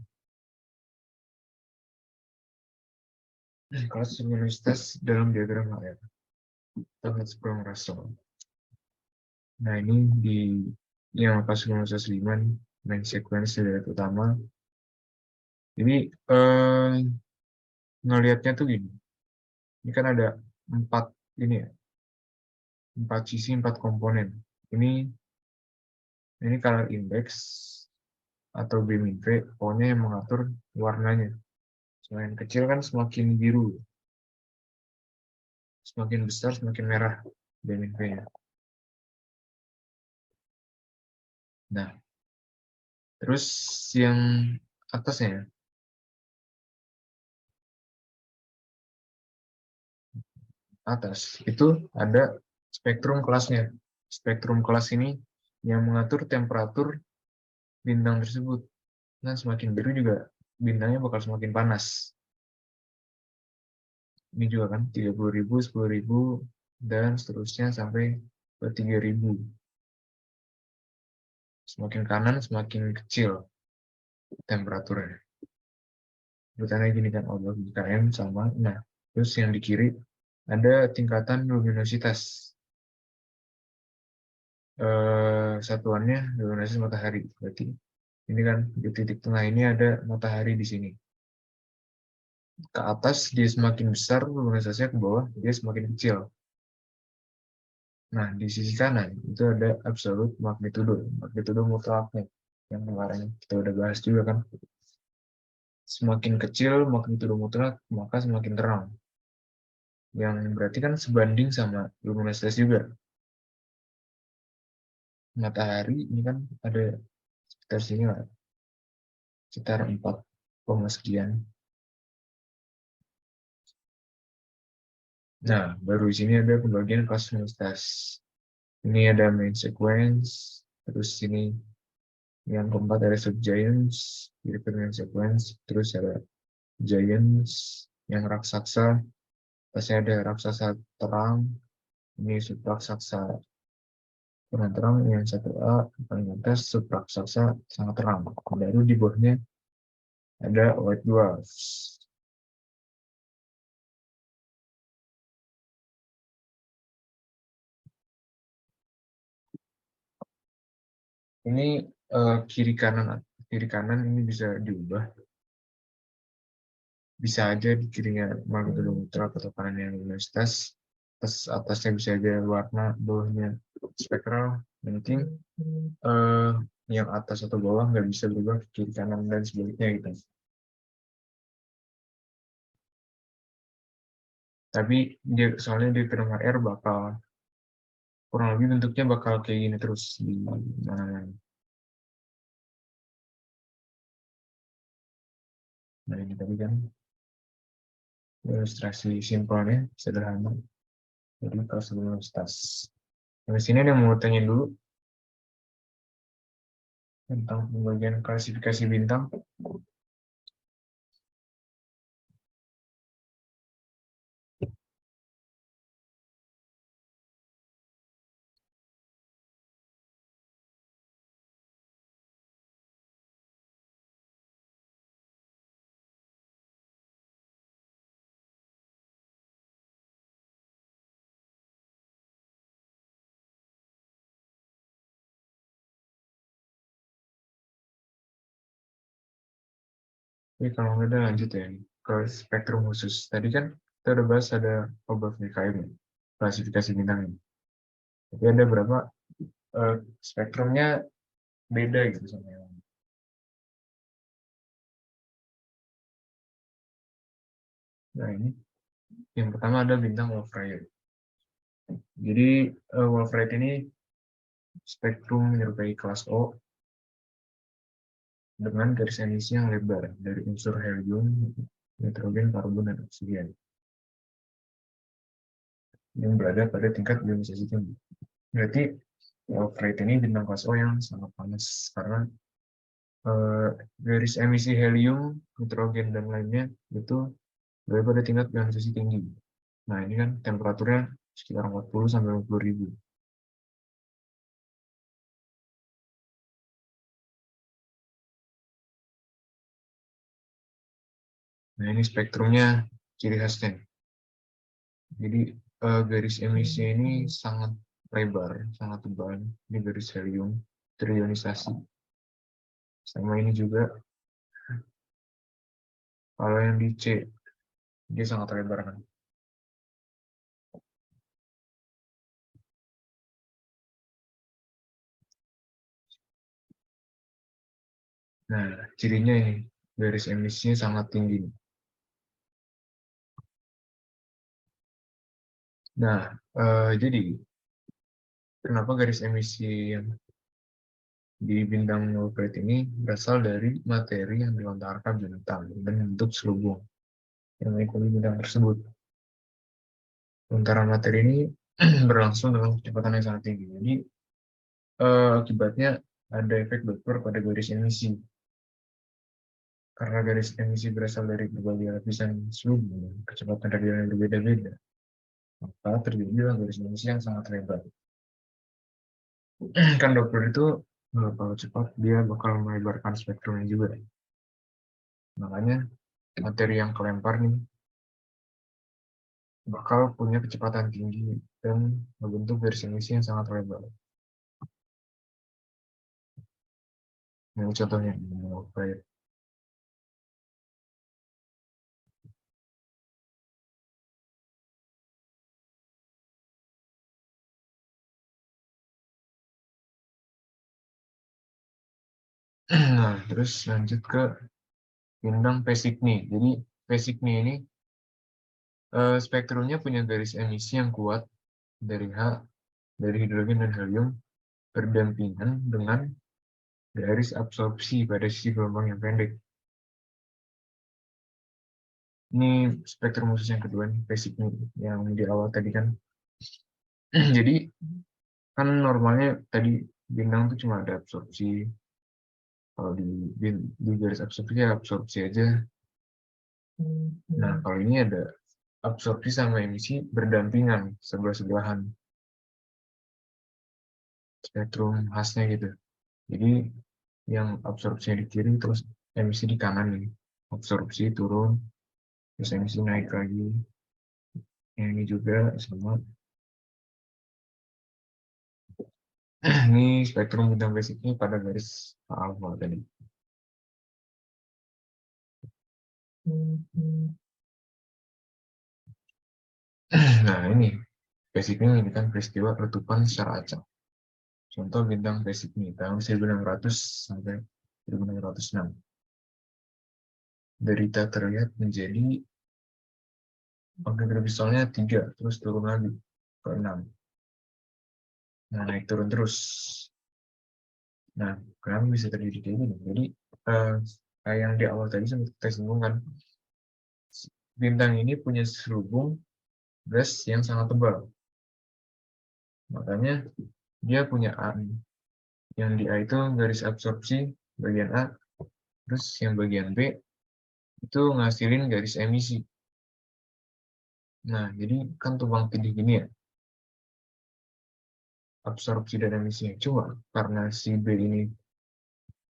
Kelas luminositas dalam diagram HR. Kita lihat sebelum Russell. Nah, ini di yang kelas luminositas 5 nih, main sequence dari utama. Jadi ngelihatnya tuh gini. Ini kan ada 4 ini ya, 4 sisi, 4 komponen. Ini color index atau BMIV, pokoknya yang mengatur warnanya. Semakin kecil kan semakin biru, semakin besar semakin merah BMIV-nya. Nah, terus yang atasnya, atas itu ada spektrum kelasnya. Spektrum kelas ini yang mengatur temperatur bintang tersebut. Nah, semakin biru juga bintangnya bakal semakin panas. Ini juga kan 30.000, 10.000, dan seterusnya sampai ke 3.000. Semakin kanan semakin kecil temperaturnya. Urutannya gini kan, KM sama. Nah, terus yang di kiri ada tingkatan luminositas. Satuannya luminositas matahari. Berarti ini kan di titik tengah ini ada matahari di sini. Ke atas dia semakin besar luminositasnya, ke bawah dia semakin kecil. Nah, di sisi kanan itu ada absolute magnitudo, magnitudo mutlaknya yang kemarin kita udah bahas juga kan. Semakin kecil magnitudo mutlak, maka semakin terang. Yang berarti kan sebanding sama luminositas juga. Matahari ini kan ada sekitar sini lah, sekitar 4, sekian. Nah, baru di sini ada pembagian kelas luminositas. Ini ada main sequence, terus ini yang keempat ada subgiants, mirip dengan sequence, terus ada giants yang raksasa, terus ada raksasa terang, ini sub raksasa kurang terang, yang satu A paling atas sub raksasa sangat terang. Baru di bawahnya ada white dwarfs. Ini kiri kanan ini bisa diubah, bisa aja di kirinya Magdalena Putra atau kanannya Luminostas, terus atasnya bisa aja warna, bawahnya spektral. Yang penting yang atas atau bawah nggak bisa berubah ke kiri kanan dan sebaliknya gitu. Tapi dia soalnya di firmware R bakal kurang lebih bentuknya bakal kayak gini terus di mana. Nah ini tadi kan ilustrasi simpelnya sederhana. Jadi kalau sebelum tas. Di sini ada yang mau tanya dulu tentang pembagian klasifikasi bintang. Jadi kalau nggak ada lanjut ya ke spektrum khusus. Tadi kan kita udah bahas ada obat VKM, klasifikasi bintang. Tapi ada berapa spektrumnya beda gitu sama yang lain. Nah ini yang pertama ada bintang Wolf-Rayet. Jadi Wolf-Rayet ini spektrum menyerupai kelas O dengan garis emisi yang lebar dari unsur helium, nitrogen, karbon, dan oksigen yang berada pada tingkat ionisasi tinggi. Berarti Wolf-Rayet ini bintang kelas O yang sangat panas karena garis emisi helium, nitrogen, dan lainnya itu berada pada tingkat ionisasi tinggi. Nah, ini kan temperaturnya sekitar 40 sampai 50 ribu. Nah, ini spektrumnya ciri khasnya. Jadi, garis emisi ini sangat lebar, sangat tebal. Ini garis helium, terionisasi. Sama ini juga, kalau yang di C, dia sangat lebar kan. Nah, cirinya ini, garis emisinya sangat tinggi. Nah, jadi kenapa garis emisi yang di bintang Wolf-Rayet ini berasal dari materi yang dilontarkan bintang dan bentuk selubung yang mengikuti bintang tersebut. Lontaran materi ini berlangsung dengan kecepatan yang sangat tinggi. Jadi akibatnya ada efek Doppler pada garis emisi. Karena garis emisi berasal dari berbagai lapisan selubung, kecepatan radial yang berbeda-beda, maka terjadilah garis emisi yang sangat lebar. Kan Doppler itu kalau cepat dia bakal melebarkan spektrumnya juga. Makanya materi yang kelempar nih bakal punya kecepatan tinggi dan membentuk garis emisi yang sangat lebar. Ini contohnya kayak nah, terus lanjut ke bintang Pesikni. Jadi Pesikni ini spektrumnya punya garis emisi yang kuat dari dari hidrogen dan helium berdampingan dengan garis absorpsi pada sisi gelombang yang pendek. Ini spektrum khusus yang kedua nih, Pesikni yang di awal tadi kan. Jadi Kan normalnya tadi bintang tuh cuma ada absorpsi. Kalau di garis absorpsi ya absorpsi aja. Nah, kalau ini ada absorpsi sama emisi berdampingan, sebelah-sebelahan. Spektrum khasnya gitu. Jadi yang absorpsinya di kiri terus emisi di kanan nih. Absorpsi turun, terus emisi naik lagi. Yang ini juga sama. Ini spektrum bintang basicnya pada garis alfa tadi. Nah ini basicnya ini kan peristiwa letupan secara acak. Contoh bintang basic ini tahun 1600 sampai 1606. Derita terlihat menjadi magnetar visualnya 3, terus turun lagi ke 6. Nah, naik turun terus. Nah, kenapa bisa terjadi kayak gini? Jadi, kayak yang di awal tadi sempat kita singgung kan, bintang ini punya selubung gas yang sangat tebal. Makanya dia punya A. Yang di A itu garis absorpsi bagian A, terus yang bagian B itu ngasilin garis emisi. Nah, jadi kan tumpang tindih gini ya, absorpsi dan emisinya. Cuma karena si B ini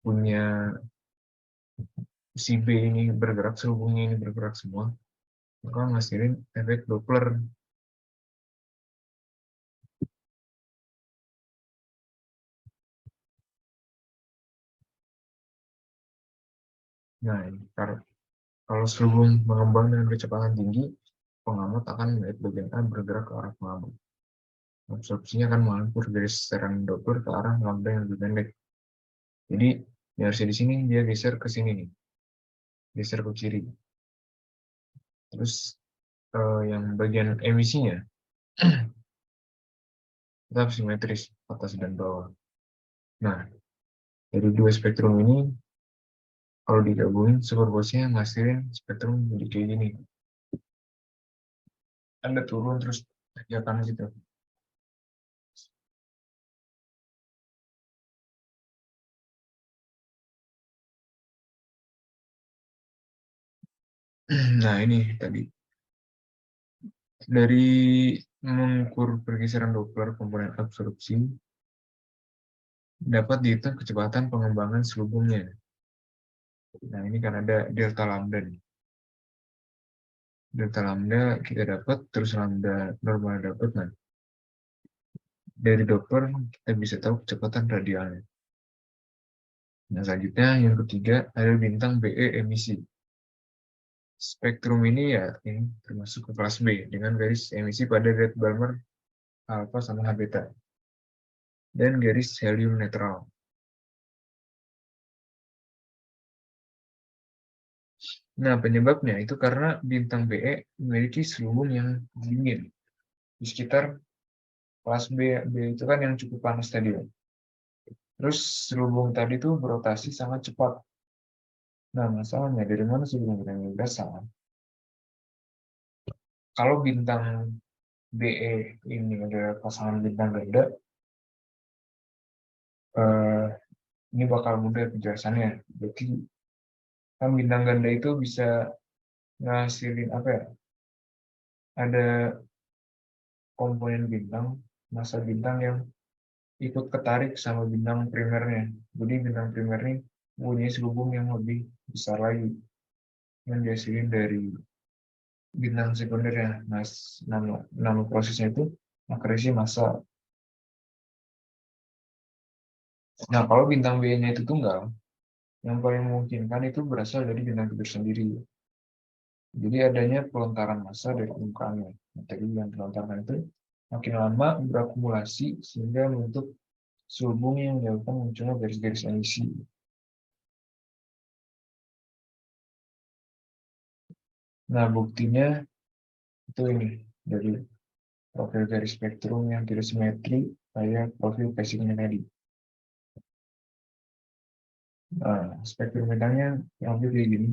punya si B ini bergerak, selubungnya ini bergerak semua, maka ngasilin efek Doppler. Nah, kalau selubung mengembang dengan kecepatan tinggi, pengamat akan melihat bagian A bergerak ke arah pengamat. Absorpsinya akan mengatur garis serangan Doppler ke arah lambda yang lebih pendek. Jadi, yang harusnya di sini dia geser ke sini nih, geser ke kiri. Terus yang bagian emisinya tetap simetris atas dan bawah. Nah, dari dua spektrum ini kalau digabungin superposinya ngasilin spektrum jadi kayak gini. Anda turun terus tanjakan gitu. Nah, ini tadi dari mengukur pergeseran Doppler komponen absorpsi dapat dihitung kecepatan pengembangan selubungnya. Nah, ini kan ada delta lambda nih. Delta lambda kita dapat, terus lambda normal dapat. Nah, dari Doppler kita bisa tahu kecepatan radialnya. Nah, selanjutnya yang ketiga ada bintang BE emisi. Spektrum ini ya ini termasuk ke kelas B dengan garis emisi pada red Balmer alpha sama H beta dan garis helium netral. Nah, penyebabnya itu karena bintang BE memiliki selubung yang dingin di sekitar kelas B. B itu kan yang cukup panas tadi ya. Terus selubung tadi tuh berotasi sangat cepat. Nah, masalahnya dari mana selubung yang berasal? Kalau bintang BE ini adalah pasangan bintang ganda, eh, ini bakal mudah penjelasannya. Jadi kan bintang ganda itu bisa ngasilin apa ya? Ada komponen bintang, massa bintang yang ikut ketarik sama bintang primernya. Jadi bintang primer ini punya selubung yang lebih besar lagi yang dihasilin dari bintang sekundernya. Nah, nama prosesnya itu akresi massa. Nah, kalau bintang B-nya itu tunggal, yang paling memungkinkan itu berasal dari bintang itu sendiri. Jadi adanya pelontaran massa dari permukaannya. Nah, tadi yang dilontarkan itu makin lama berakumulasi sehingga membentuk selubung yang menyebabkan munculnya garis-garis emisi. Nah, buktinya itu ini dari profil garis spektrum yang tidak simetri kayak profil basicnya tadi. Nah, spektrum bintangnya yang lebih kayak gini.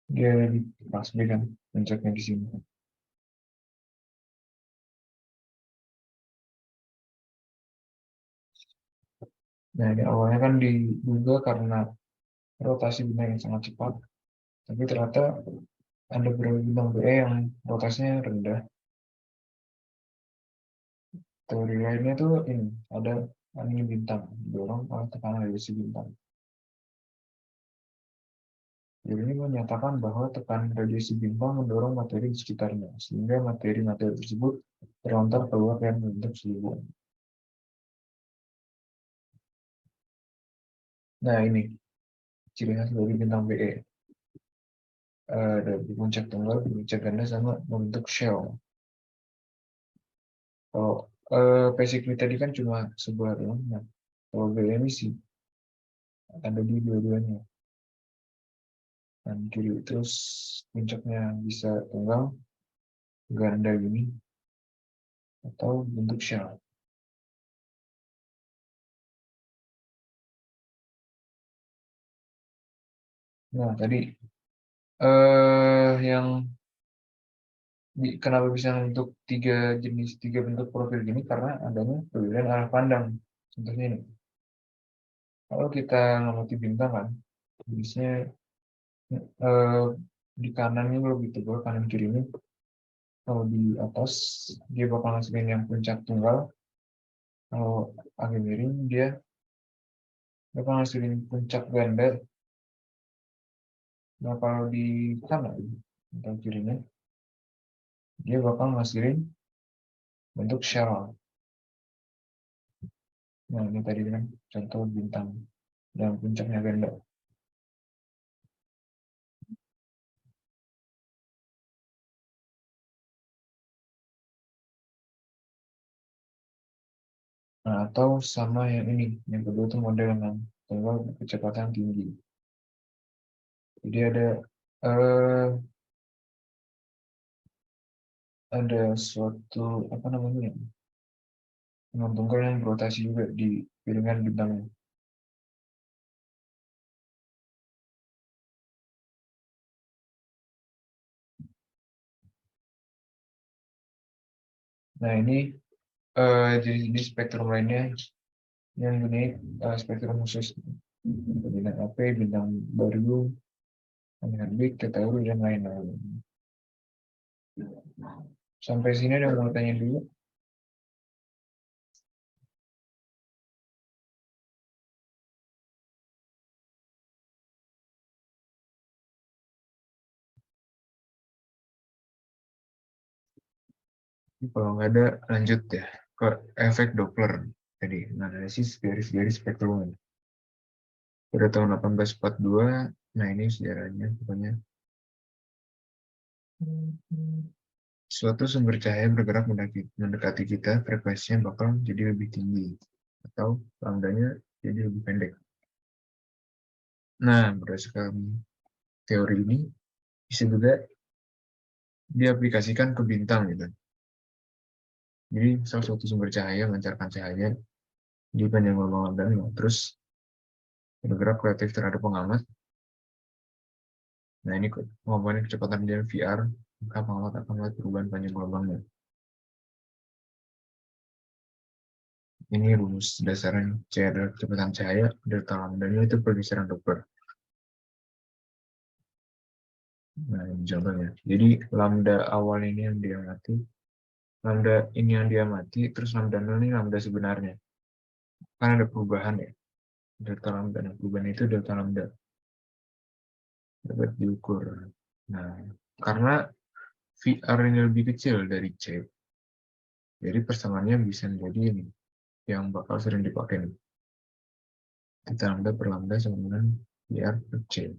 Dia di kelas B kan, puncaknya di sini. Nah, ini awalnya kan diduga karena rotasi bintang yang sangat cepat, tapi ternyata ada beberapa bintang BE yang rotasinya rendah. Teori lainnya tuh ini, ada angin bintang didorong oleh tekanan radiasi bintang. Teori ini menyatakan bahwa tekanan radiasi bintang mendorong materi di sekitarnya, sehingga materi-materi tersebut terlontar keluar dan membentuk selubung. Nah, ini ciri khas dari bintang BE. Dari puncak tunggal, puncak ganda, sama membentuk shell. Kalau basically tadi kan cuma sebuah ruang, nah kalau BE ini sih ada di dua-duanya. Dan kiri terus puncaknya bisa tunggal, ganda ini, atau bentuk shell. Nah, tadi yang kenapa bisa membentuk tiga bentuk profil gini, karena adanya perbedaan arah pandang. Contohnya ini, kalau kita ngamati bintang kan, jenisnya eh, di kanan ini lebih tebal, kanan kiri ini. Kalau di atas dia bakal ngasihin yang puncak tunggal, kalau agak miring dia bakal ngasihin puncak ganda. Nah, kalau di kanan atau kirinya dia bakal ngasihin bentuk shell. Nah, ini tadi kan contoh bintang dan puncaknya ganda. Nah, atau sama yang ini, yang kedua itu model dengan tunggal kecepatan tinggi. Jadi eh, ada suatu apa namanya, dengan tunggal yang berotasi juga di piringan bintang. Nah, ini jenis spektrum lainnya yang ini spektrum khusus, bintang AP, bintang baru, bintang big, Taurus, dan lain-lain. Sampai sini ada mau tanya dulu. Kalau nggak ada, lanjut ya ke efek Doppler. Jadi analisis garis-garis spektrum. Pada tahun 1842, nah ini sejarahnya pokoknya. Suatu sumber cahaya bergerak mendekati kita, frekuensinya bakal jadi lebih tinggi, atau lambdanya jadi lebih pendek. Nah, berdasarkan teori ini, bisa juga diaplikasikan ke bintang gitu. Jadi salah satu sumber cahaya memancarkan cahaya di panjang gelombang lambda, terus bergerak relatif terhadap pengamat. Nah, ini ngomongin kecepatan dia VR, maka pengamat akan melihat perubahan panjang gelombangnya. Ini rumus dasarnya, C adalah kecepatan cahaya, delta lambda-nya itu pergeseran Doppler. Nah, ini contohnya. Jadi lambda awal ini yang dia mati, lambda ini yang dia mati, terus lambda 0 ini lambda sebenarnya. Kan ada perubahan ya, delta lambda. Nah, perubahan itu delta lambda dapat diukur. Nah, karena VR ini lebih kecil dari C, jadi persamaannya bisa menjadi ini yang bakal sering dipakai nih. Delta lambda per lambda sama dengan VR per C.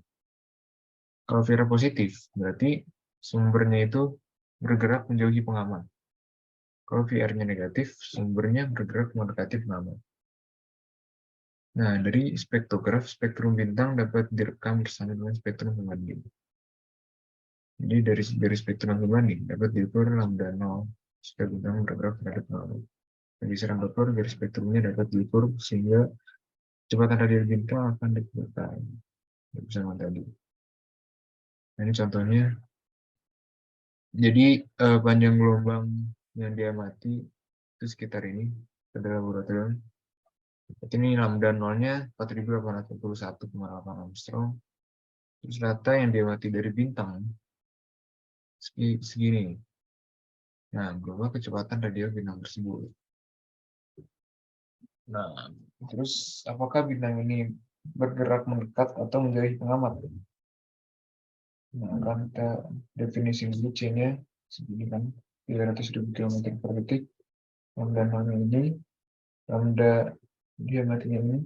Kalau VR positif, berarti sumbernya itu bergerak menjauhi pengamat. Kalau VR-nya negatif, sumbernya bergerak mendekati pengamat. Nah, dari spektrograf, spektrum bintang dapat direkam bersama dengan spektrum pembanding. Jadi dari spektrum pembanding dapat diukur lambda 0, supaya bintang bergerak terhadap pengamat. Pergeseran Doppler dari spektrumnya dapat diukur sehingga kecepatan radial bintang akan diketahui bersama tadi. Nah, ini contohnya. Jadi panjang gelombang yang dia mati itu sekitar ini pada laboratorium. Berarti ini lambda nolnya 4.841,8 Armstrong. Terus data yang diamati dari bintang segini. Nah, berapa kecepatan radial bintang tersebut? Nah, terus apakah bintang ini bergerak mendekat atau menjauhi pengamat? Nah, kan kita definisi dulu C-nya segini kan, 300.000 km per detik. Lambda nolnya ini, lambda diamatinya ini,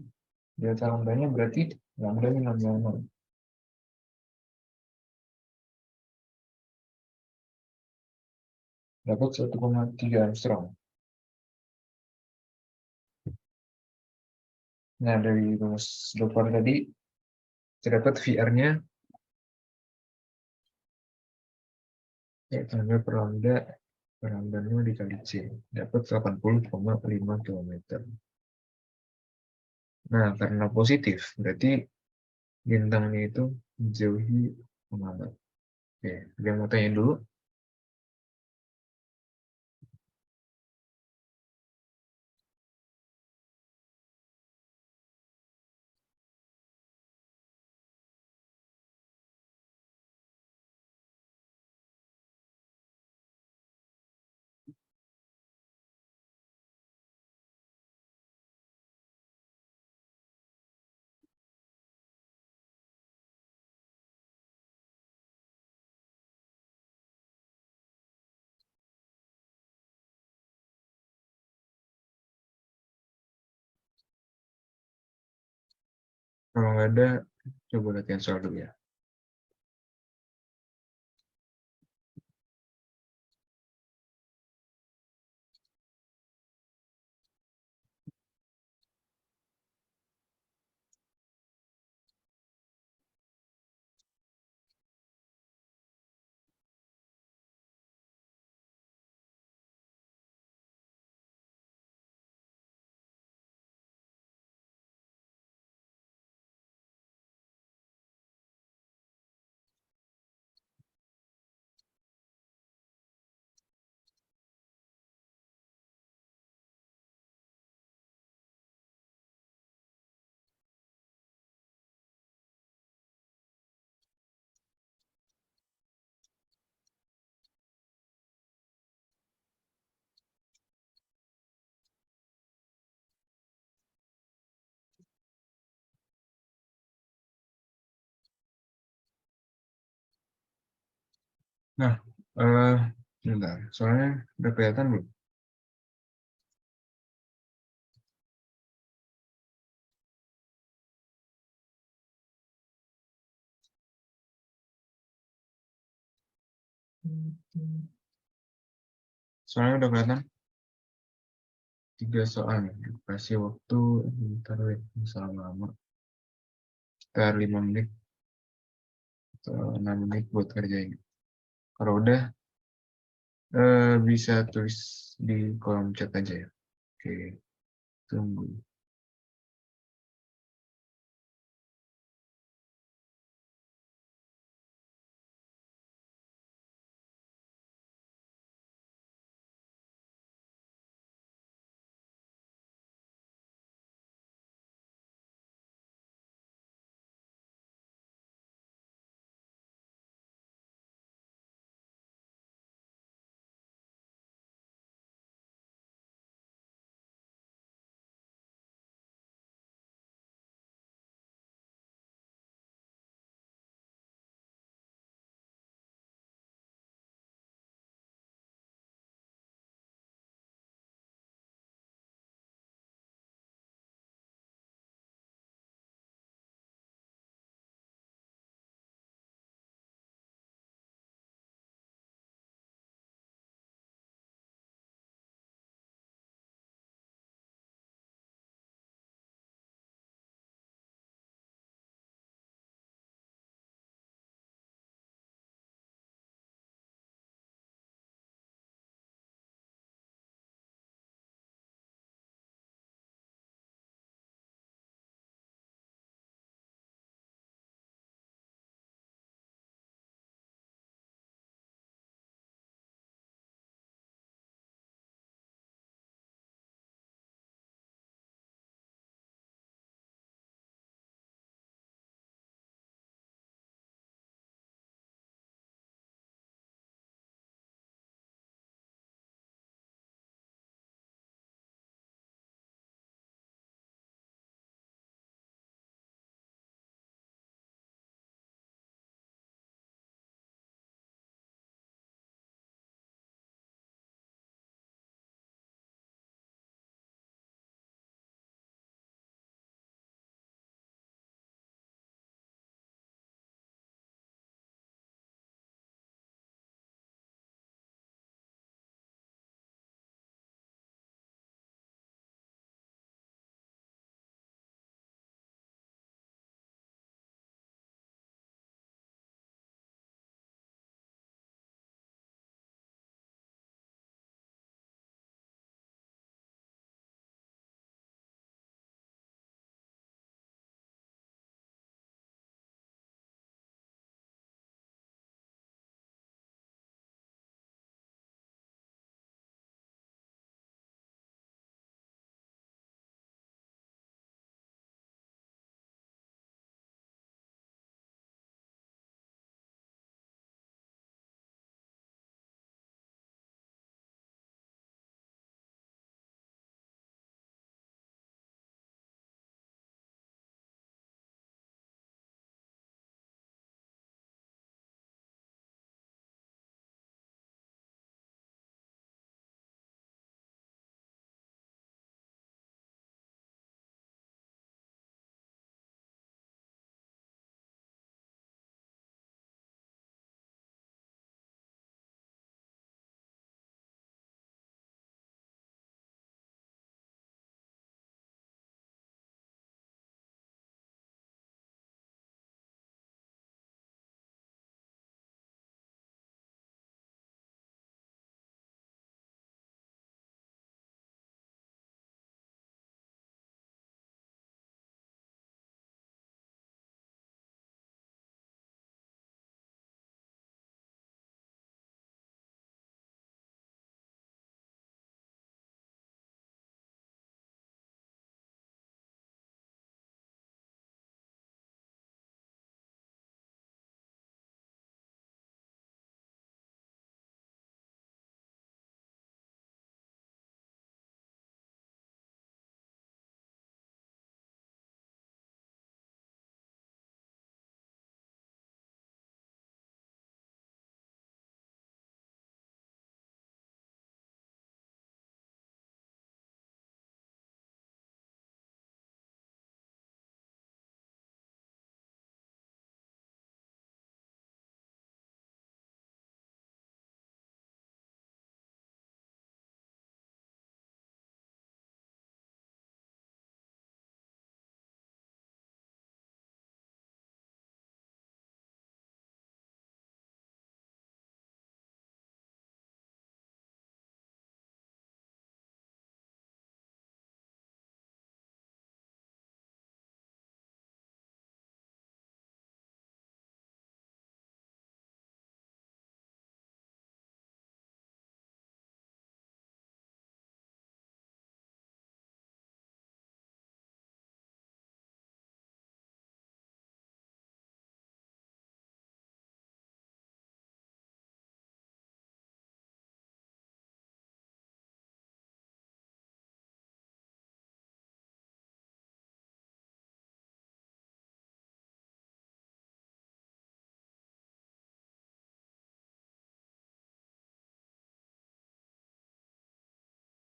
delta lambdanya berarti lambda ini lambda nol. Dapat 1,3 Armstrong. Nah, dari rumus Doppler tadi, terdapat VR-nya, ya, tangga per lambda 0 dikali C, dapat 80,5 km. Nah, karena positif, berarti bintangnya itu menjauhi pengamat. Oke, ada yang mau tanya dulu? Kalau nggak ada, coba latihan soal dulu ya. Nah, sebentar. Soalnya udah kelihatan belum? Soalnya udah kelihatan 3 soal. Kasih waktu, bentar, salah lama. Sekitar 5 menit atau 6 menit buat kerjain. Kalau udah, bisa tulis di kolom chat aja ya. Oke, tunggu.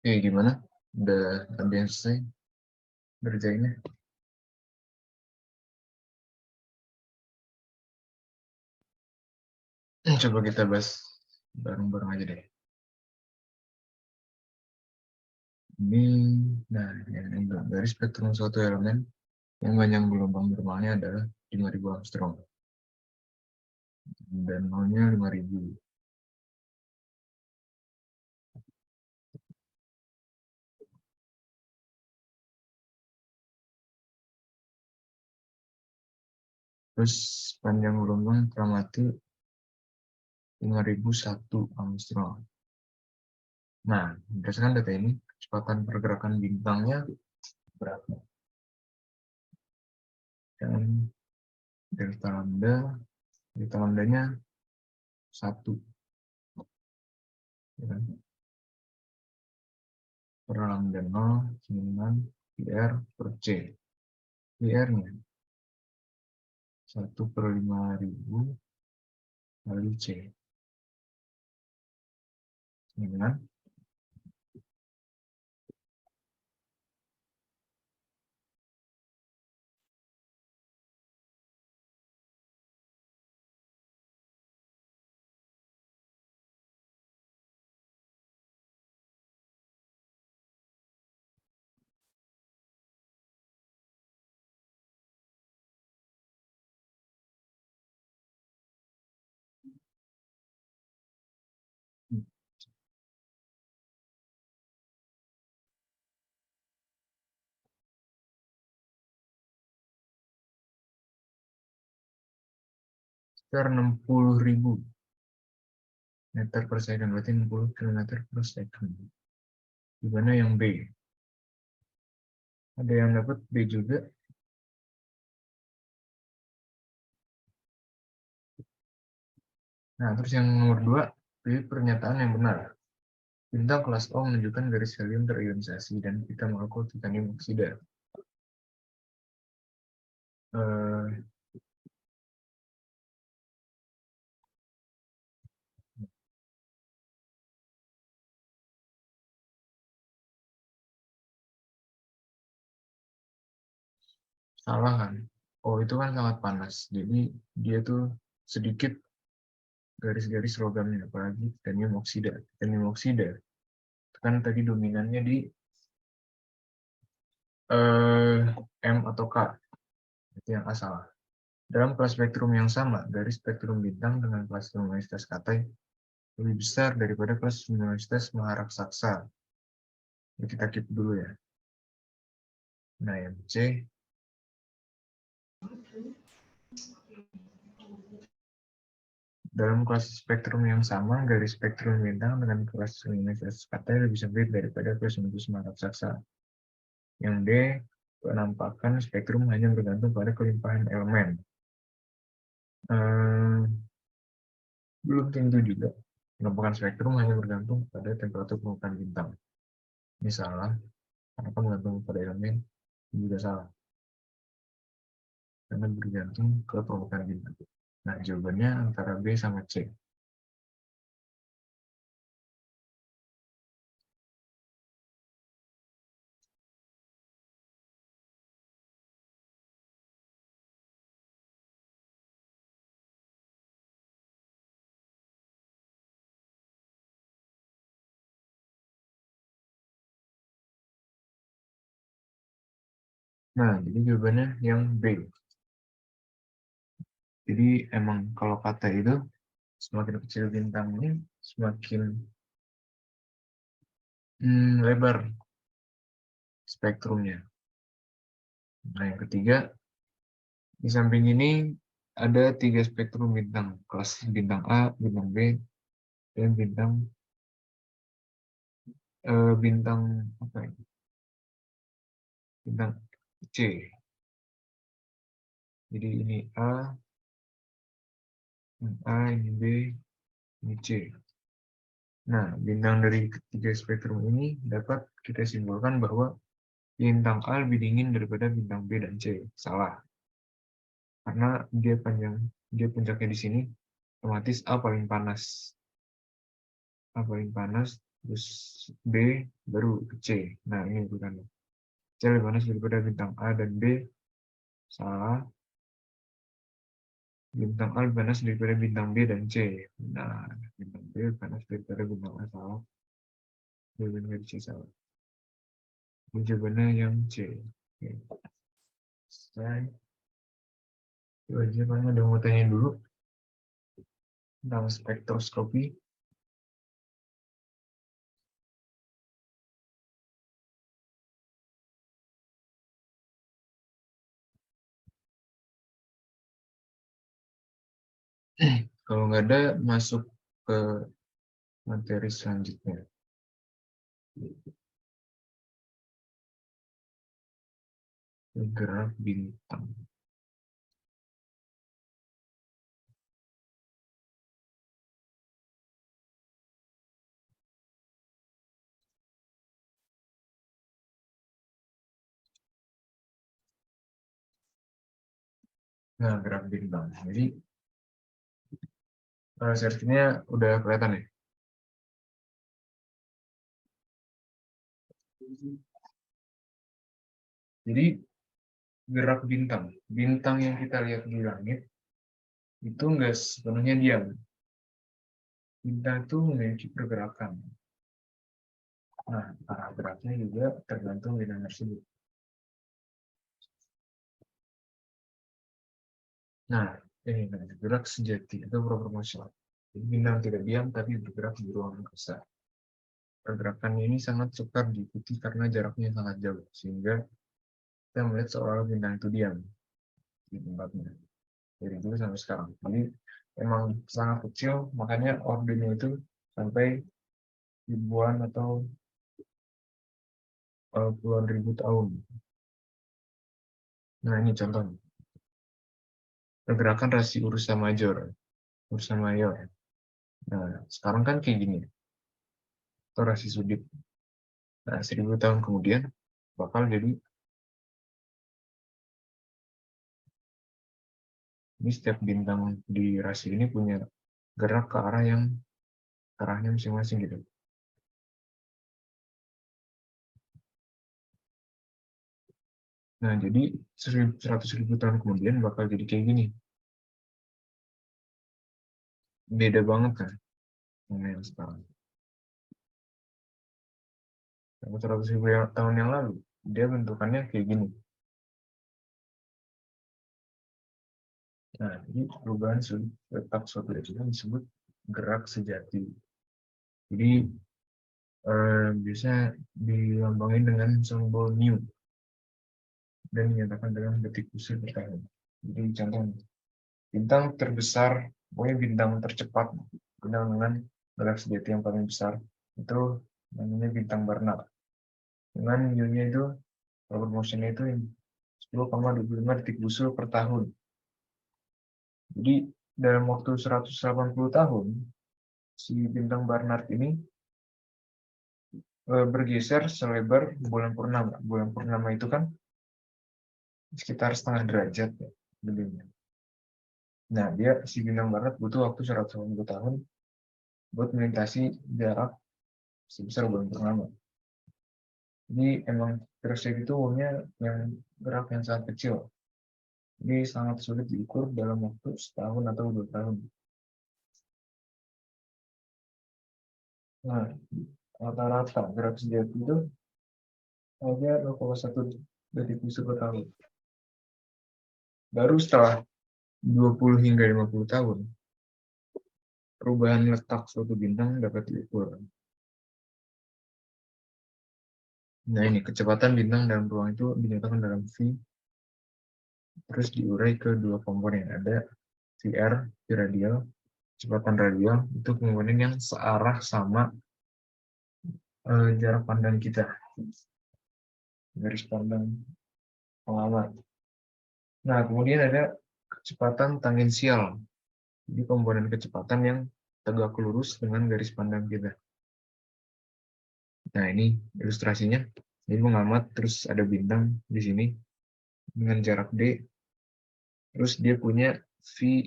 Oke, gimana? Udah ada yang selesai ngerjainnya? Coba kita bahas bareng-bareng aja deh. Ini, nah, yang dari spektrum suatu elemen yang panjang gelombang normalnya adalah 5.000 Armstrong dan nolnya 5.000. Terus panjang gelombang teramati 5.001 Armstrong. Nah, berdasarkan data ini, kecepatan pergerakan bintangnya berapa? Dan delta lambdanya 1. Ya kan? Per lambda 0, 9, PR per C. PR-nya 1/5000 kali C. Ya kan? Sekitar 60.000 meter per second, berarti 60 km per second. Gimana yang B? Ada yang dapat B juga. Nah, terus yang nomor 2, pilih pernyataan yang benar. Bintang kelas O menunjukkan garis helium terionisasi dan kita mengaku titanium oksida. Eh, Salah kan? Oh, itu kan sangat panas. Jadi dia tuh sedikit garis-garis logamnya, apalagi titanium oksida. Titanium oksida itu kan tadi dominannya di M atau K. Itu yang A salah. Dalam kelas spektrum yang sama, garis spektrum bintang dengan kelas luminositas Katai lebih besar daripada kelas luminositas Maharaksasa. Jadi kita keep dulu ya. Nah, yang C, dalam kelas spektrum yang sama, garis spektrum bintang dengan kelas luminositas Katai lebih sempit daripada kelas luminositas Maharaksasa. Yang D, penampakan spektrum hanya bergantung pada kelimpahan elemen. Belum tentu juga. Penampakan spektrum hanya bergantung pada temperatur permukaan bintang. Ini salah, karena bergantung pada elemen, ini juga salah. Karena bergantung ke permukaan bintang. Nah, jawabannya antara B sama C. Nah, jadi jawabannya yang B. Jadi emang kalau kata itu, semakin kecil bintang ini, semakin lebar spektrumnya. Nah, yang ketiga, di samping ini ada 3 spektrum bintang. Kelas bintang A, bintang B, dan bintang apa ya? Bintang C. Jadi ini ini B, ini C. Nah, bintang dari ketiga spektrum ini dapat kita simpulkan bahwa bintang A lebih dingin daripada bintang B dan C. Salah. Karena dia puncaknya di sini, otomatis A paling panas. A paling panas, terus B, baru C. Nah, ini urutannya. C lebih panas daripada bintang A dan B. Salah. Bintang A lebih panas daripada bintang B dan C. Nah, bintang B lebih panas daripada bintang A. Salah. Jawabannya C salah. Jawabannya yang C. Oke. Selesai. Itu aja, paling ada mau tanya dulu tentang spektroskopi. Kalau nggak ada, masuk ke materi selanjutnya. Gerak bintang. Nah, gerak bintang. Jadi, sertinya udah kelihatan ya? Jadi, gerak bintang. Bintang yang kita lihat di langit, itu nggak sepenuhnya diam. Bintang itu memiliki pergerakan. Nah, arah geraknya juga tergantung bintang tersebut. Nah, ini gerak sejati atau proporsional. Jadi, bintang tidak diam, tapi bergerak di ruang angkasa. Pergerakannya ini sangat sukar diikuti karena jaraknya sangat jauh, sehingga kita melihat seolah bintang itu diam di tempatnya. Dari dulu sampai sekarang. Jadi emang sangat kecil, makanya ordernya itu sampai ribuan atau puluhan ribu tahun. Nah, ini contohnya. Pergerakan rasi Ursa Major, Ursa Mayor. Nah, sekarang kan kayak gini, atau rasi sudip. Nah, 1000 tahun kemudian bakal jadi ini, setiap bintang di rasi ini punya gerak ke arah yang arahnya masing-masing gitu. Nah, jadi 100.000 tahun kemudian bakal jadi kayak gini. Beda banget kan sama yang sekarang. 100.000 tahun yang lalu, dia bentukannya kayak gini. Nah, ini perubahan letak suatu region disebut gerak sejati. Jadi, biasanya dilambangin dengan simbol new dan dinyatakan dalam detik kusir per tahun. Jadi, contohnya, bintang terbesar, pokoknya bintang tercepat, bintang dengan gerak sejati yang paling besar, itu namanya bintang Barnard. Dengan new-nya itu, proper motion-nya itu 10,25 detik busur per tahun. Jadi dalam waktu 180 tahun, si bintang Barnard ini bergeser selebar bulan purnama. Bulan purnama itu kan sekitar setengah derajat ya, gedenya. Nah, si bintang Barnard butuh waktu 180 tahun buat melintasi jarak sebesar bulan purnama. Jadi emang gerak itu umumnya yang gerak yang sangat kecil. Jadi sangat sulit diukur dalam waktu setahun atau 2 tahun. Nah, rata-rata gerak sejati itu hanya 0,1 detik busur per tahun. Baru setelah 20 hingga 50 tahun, perubahan letak suatu bintang dapat diukur. Nah, ini kecepatan bintang dalam ruang itu dinyatakan dalam V, terus diurai ke dua komponen. Ada VR, V radial, kecepatan radial, itu komponen yang searah sama jarak pandang kita, garis pandang pengamat. Nah, kemudian ada kecepatan tangensial, jadi komponen kecepatan yang tegak lurus dengan garis pandang kita. Nah, ini ilustrasinya. Ini mengamat, terus ada bintang di sini dengan jarak D, terus dia punya V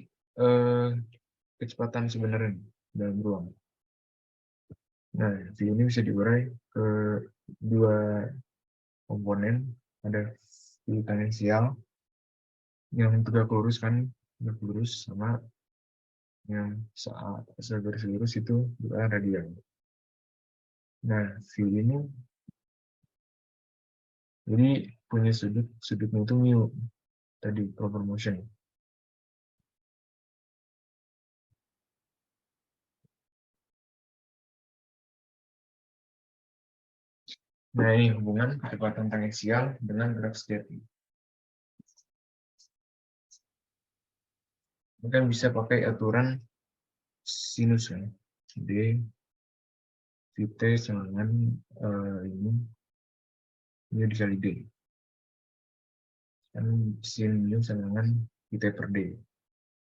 kecepatan sebenarnya dalam ruang. Nah, V ini bisa diurai ke dua komponen, ada V tangensial yang tegak lurus kan, tegak lurus, sama yang segaris lurus itu adalah radial. Nah, V ini jadi punya sudutnya itu mu tadi proper motion. Nah, ini hubungan kecepatan tangensial dengan gerak sejati. Ini kan bisa pakai aturan sinus kan. D Vt sama dengan ini dikali D. Kan sin mu sama dengan Vt per D.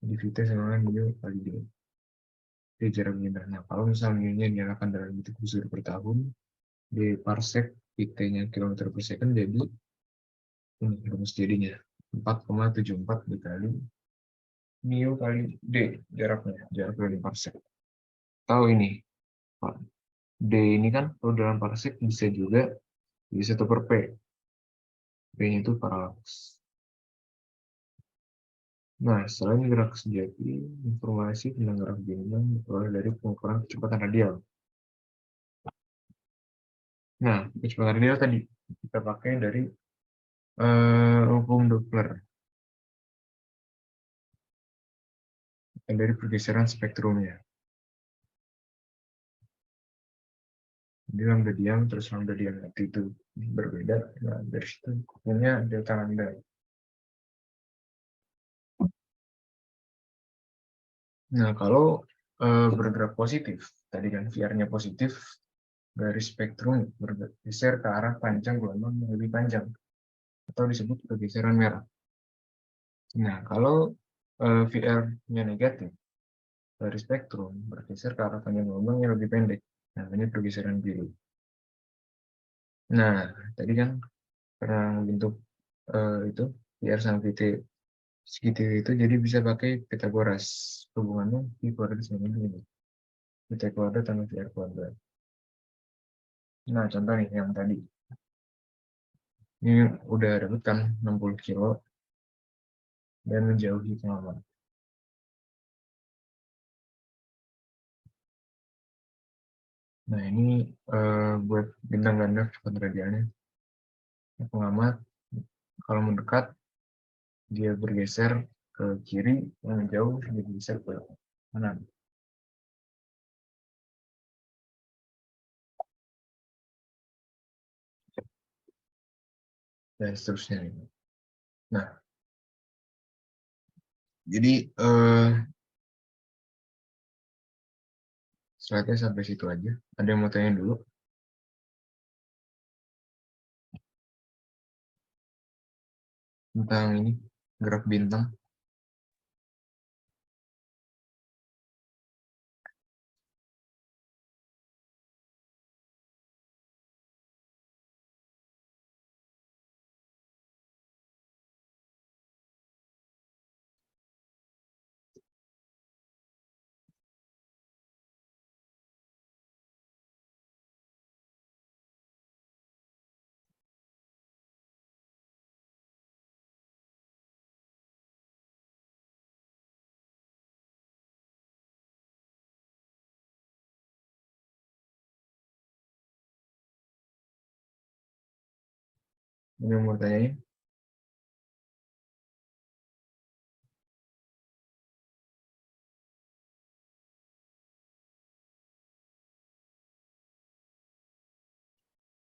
Jadi Vt sama dengan mu kali D. D jarak bintang. Nah, kalau misalnya ini dinyalakan dalam detik busur per tahun, D parsec, Vt-nya kilometer per second, jadi ini rumus jadinya 4,74 dikali mu kali D jaraknya, jarak dari parsec. Tahu ini, Pak. D ini kan kalau dalam parsec bisa juga bisa 1 per P. P-nya itu paralaks. Nah, selain gerak sejati, informasi tentang gerak bintang diperoleh dari pengukuran kecepatan radial. Nah, kecepatan radial tadi kita pakai dari hukum Doppler, dari pergeseran spektrumnya. Jadi lambda diam terus lambda diam itu berbeda. Nah, dari situ hukumnya delta lambda. Nah, kalau bergerak positif, tadi kan VR-nya positif, garis spektrum bergeser ke arah panjang gelombang yang lebih panjang, atau disebut pergeseran merah. Nah, kalau VR-nya negatif, garis spektrum bergeser ke arah panjang gelombang yang lebih pendek, namanya pergeseran biru. Nah, tadi kan karena bentuk itu VR sama VT segitu itu, jadi bisa pakai Pythagoras. Hubungannya V kuadrat sama ini. VT kuadrat tambah VR kuadrat. Nah, contoh nih yang tadi. Ini udah dapet kan 60 kilo dan menjauhi pengamat. Nah, ini buat bintang ganda kecepatan radialnya. Pengamat kalau mendekat dia bergeser ke kiri, yang jauh dia bergeser ke kanan. Dan seterusnya. Nah, jadi slide-nya sampai situ aja. Ada yang mau tanya dulu tentang ini gerak bintang? Ada yang mau tanyain?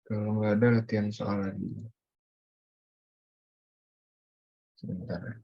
Kalau nggak ada latihan soal lagi. Sebentar.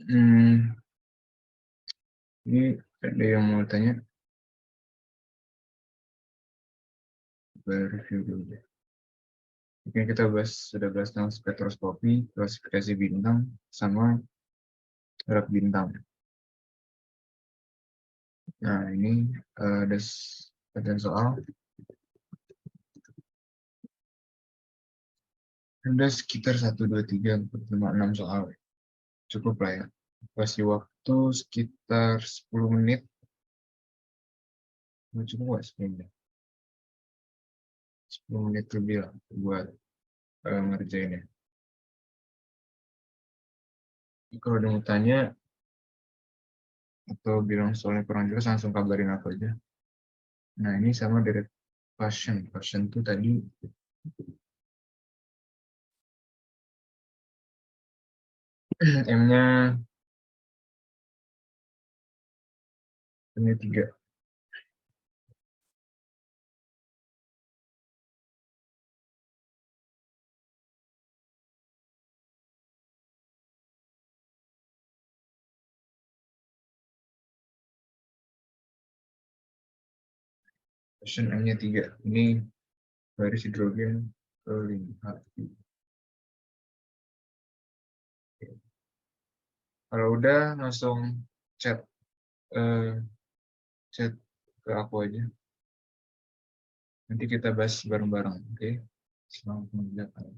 Hmm, ini ada yang mau tanya, review dulu deh. Oke, kita sudah bahas tentang spektroskopi, klasifikasi bintang, sama gerak bintang. Nah, ini ada soal. Ada sekitar 1, 2, 3, 4, 5, 6 soal. Cukup lah ya. Kasih waktu sekitar 10 menit. Cukup nggak 10 menit? 10 menit lebih lah buat ngerjainnya. Kalau ada mau tanya atau bilang soalnya kurang jelas, langsung kabarin aku aja. Nah, ini sama dari passion. Passion tuh tadi M-nya M-nya 3. Passion M-nya 3. Ini garis hidrogen kelima. Kalau udah langsung chat eh, chat ke aku aja. Nanti kita bahas bareng-bareng, oke? Selamat mengerjakan.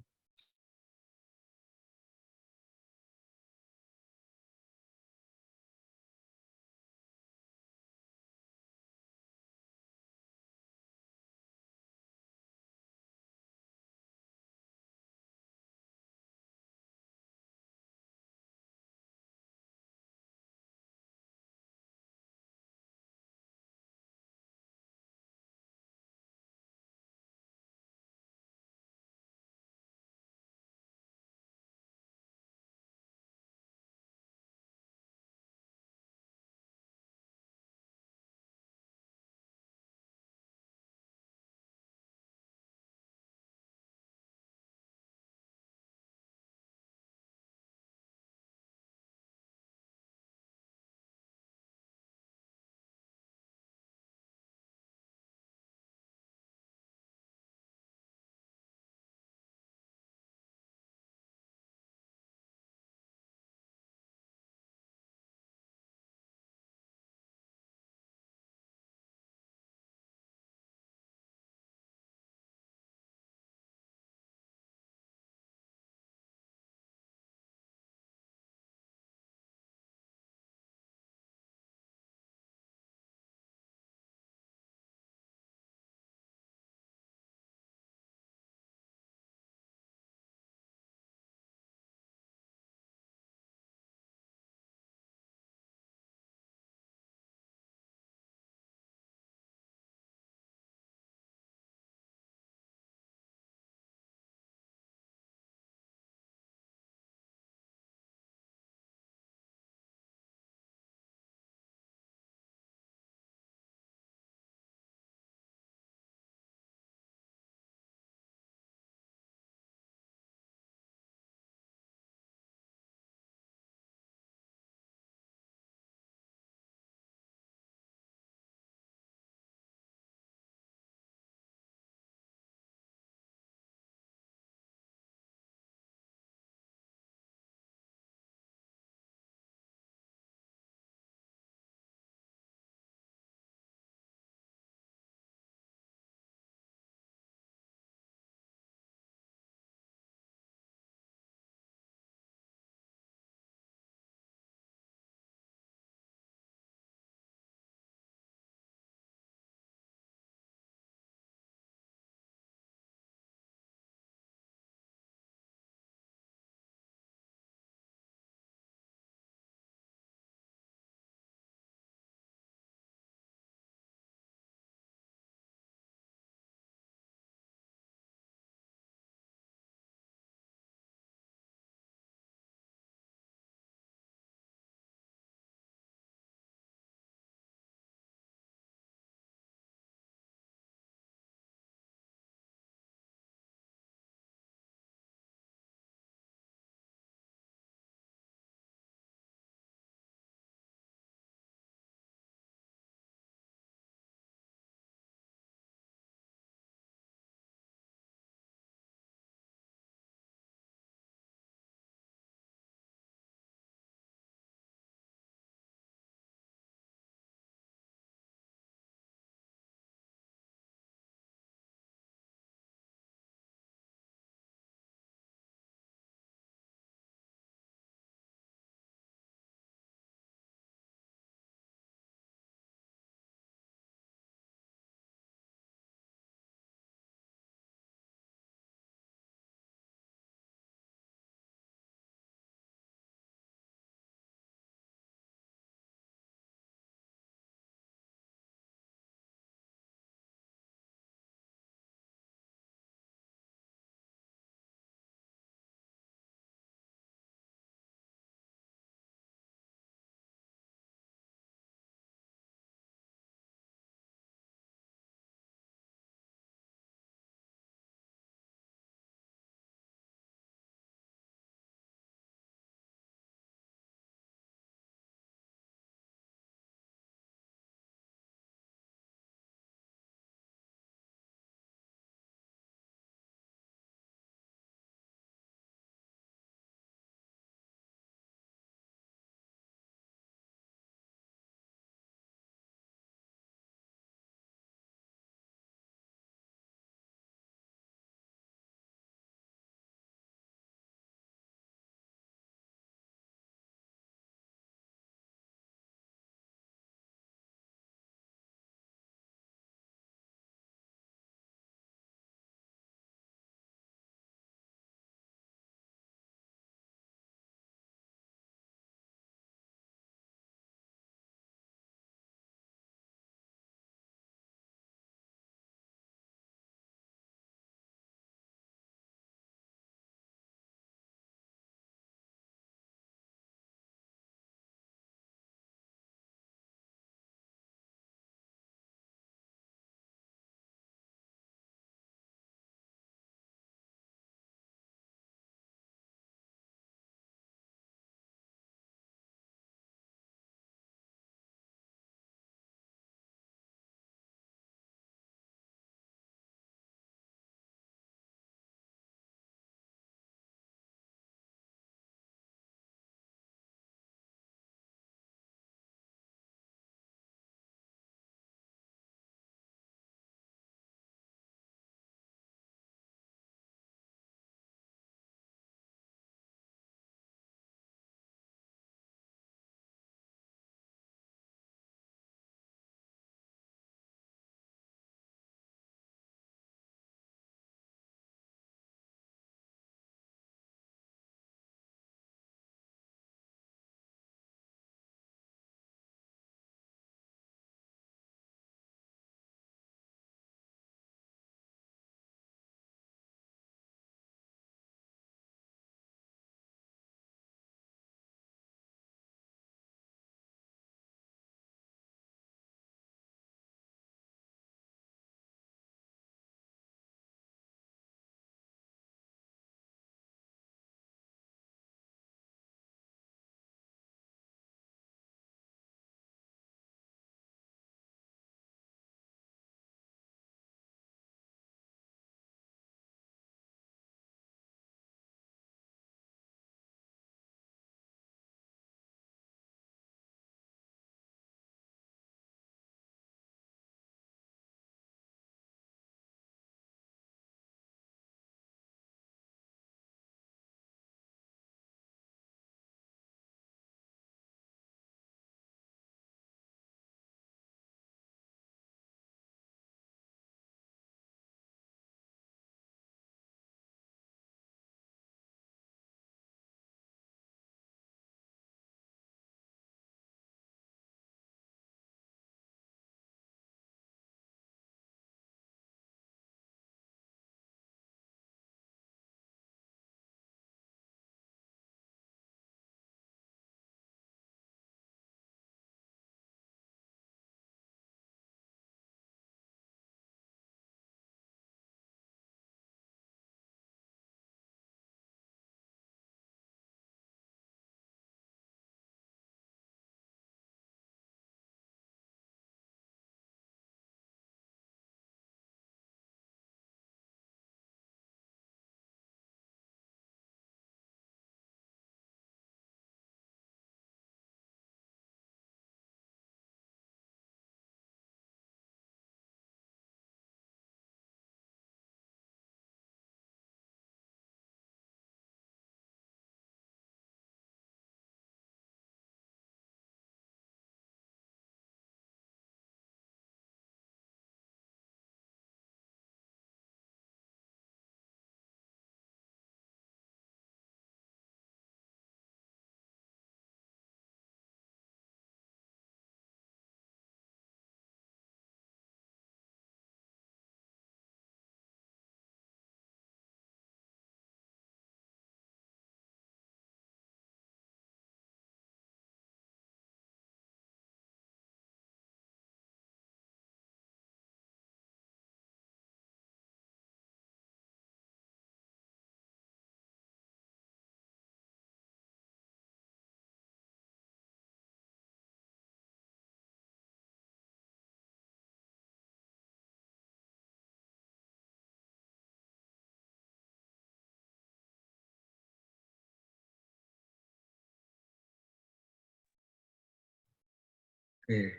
Oke,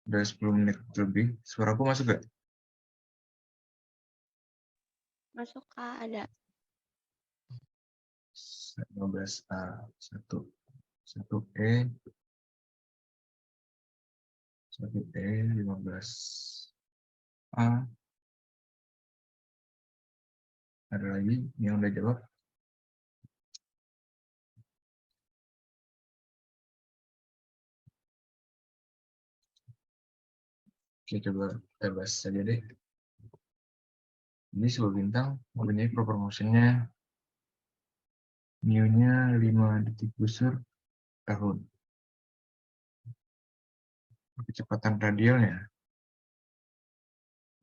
udah 10 menit lebih. Suaraku masuk gak? Masuk Kak, ada. 15A, 1E, 1E, 15A. Ada lagi yang udah jawab? Oke, coba kita bahas saja deh. Ini sebuah bintang mempunyai proper motion-nya mu-nya 5 detik busur tahun. Kecepatan radialnya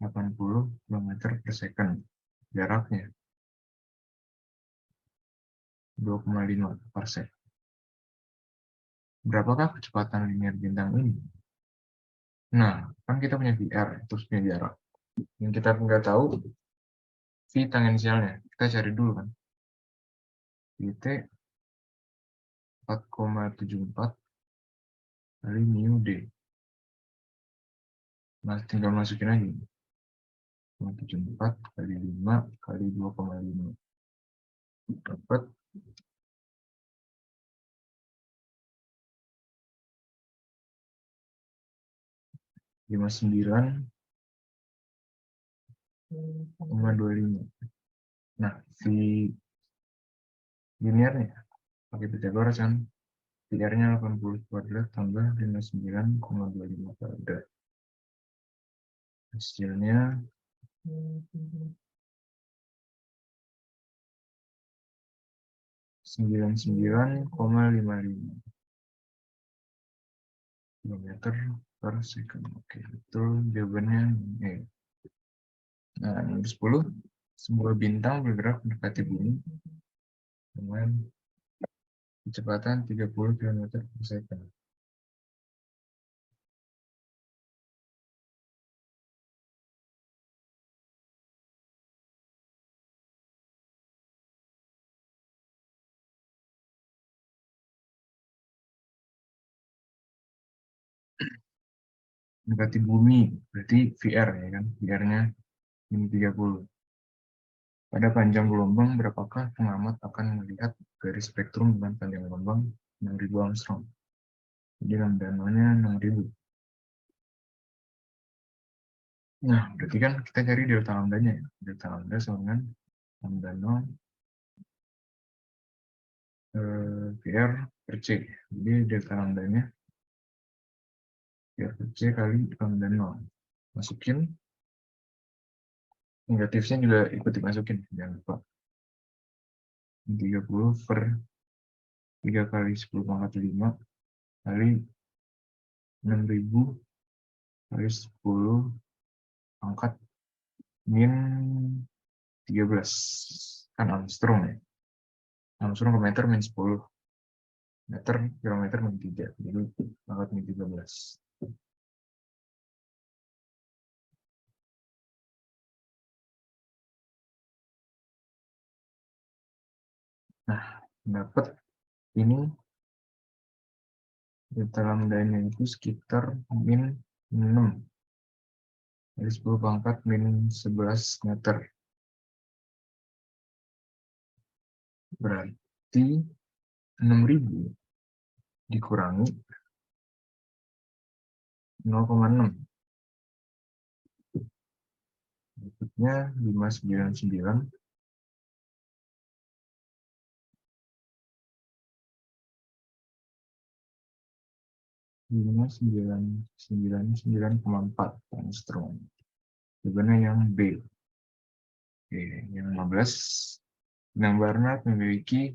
80 km per second. Jaraknya 2,5 parsec. Berapakah kecepatan linear bintang ini? Nah, kan kita punya VR, terus punya jarak. Yang kita nggak tahu, V tangensialnya. Kita cari dulu kan. VT 4,74 kali mu D. Nah, tinggal masukin aja. 4,74 kali 5 kali 2,5. Dapat 59,25. Nah, si linearnya pakai Pythagoras kan. VR-nya 80 kuadrat tambah 59,25 kuadrat. Hasilnya 99,55 km per second. Oke, itu jawabannya. Nah, nomor 10. Sebuah bintang bergerak mendekati bumi dengan kecepatan 30 km per second. Mendekati bumi, berarti VR ya kan? VR-nya min 30. Pada panjang gelombang, berapakah pengamat akan melihat garis spektrum dengan panjang gelombang 6.000 Armstrong? Jadi lambda-nya 6.000. Nah, berarti kan kita cari delta lambdanya ya. Delta lambda sama dengan lambda 0 VR per C. Jadi delta lambdanya VR per C kali lambda 0. Masukin. Negatifnya juga ikut dimasukin, jangan lupa. 30 per 3 kali 10 pangkat 5 kali 6.000 kali 10 pangkat min 13. Kan Armstrong ya. Armstrong ke meter min 10. Meter kilometer min 3. Jadi pangkat min 13. Nah, dapat ini delta lambdanya itu sekitar min 6 dari 10 pangkat min 11 meter. Berarti 6.000 dikurangi 0,6. Berikutnya 599 599,4 Armstrong. Jawabannya yang B. Oke, yang 15. Benang Barnard memiliki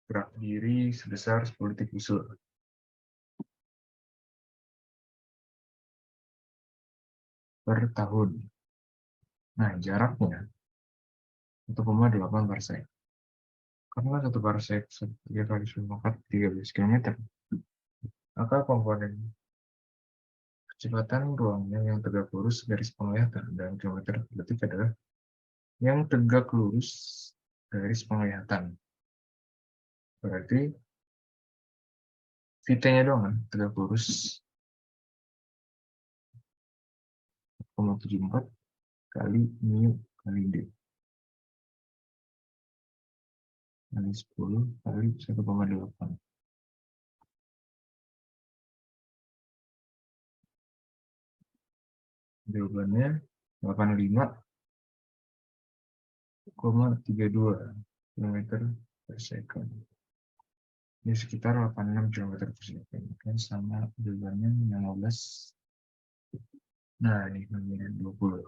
gerak diri sebesar 10 detik busur. Per tahun. Nah, jaraknya 1,8 parsec. Karena 1 parsec 3 kali 13 km. Maka komponen kecepatan ruangnya yang tegak lurus garis penglihatan dan kilometer per detik adalah yang tegak lurus garis penglihatan. Berarti VT-nya doang kan, tegak lurus 0,74 kali mu kali D. Kali 10 kali 1,8. Jawabannya 85,32 km per second. Ini sekitar 86 km per second. Kan sama jawabannya 15. Nah, ini nomornya 20.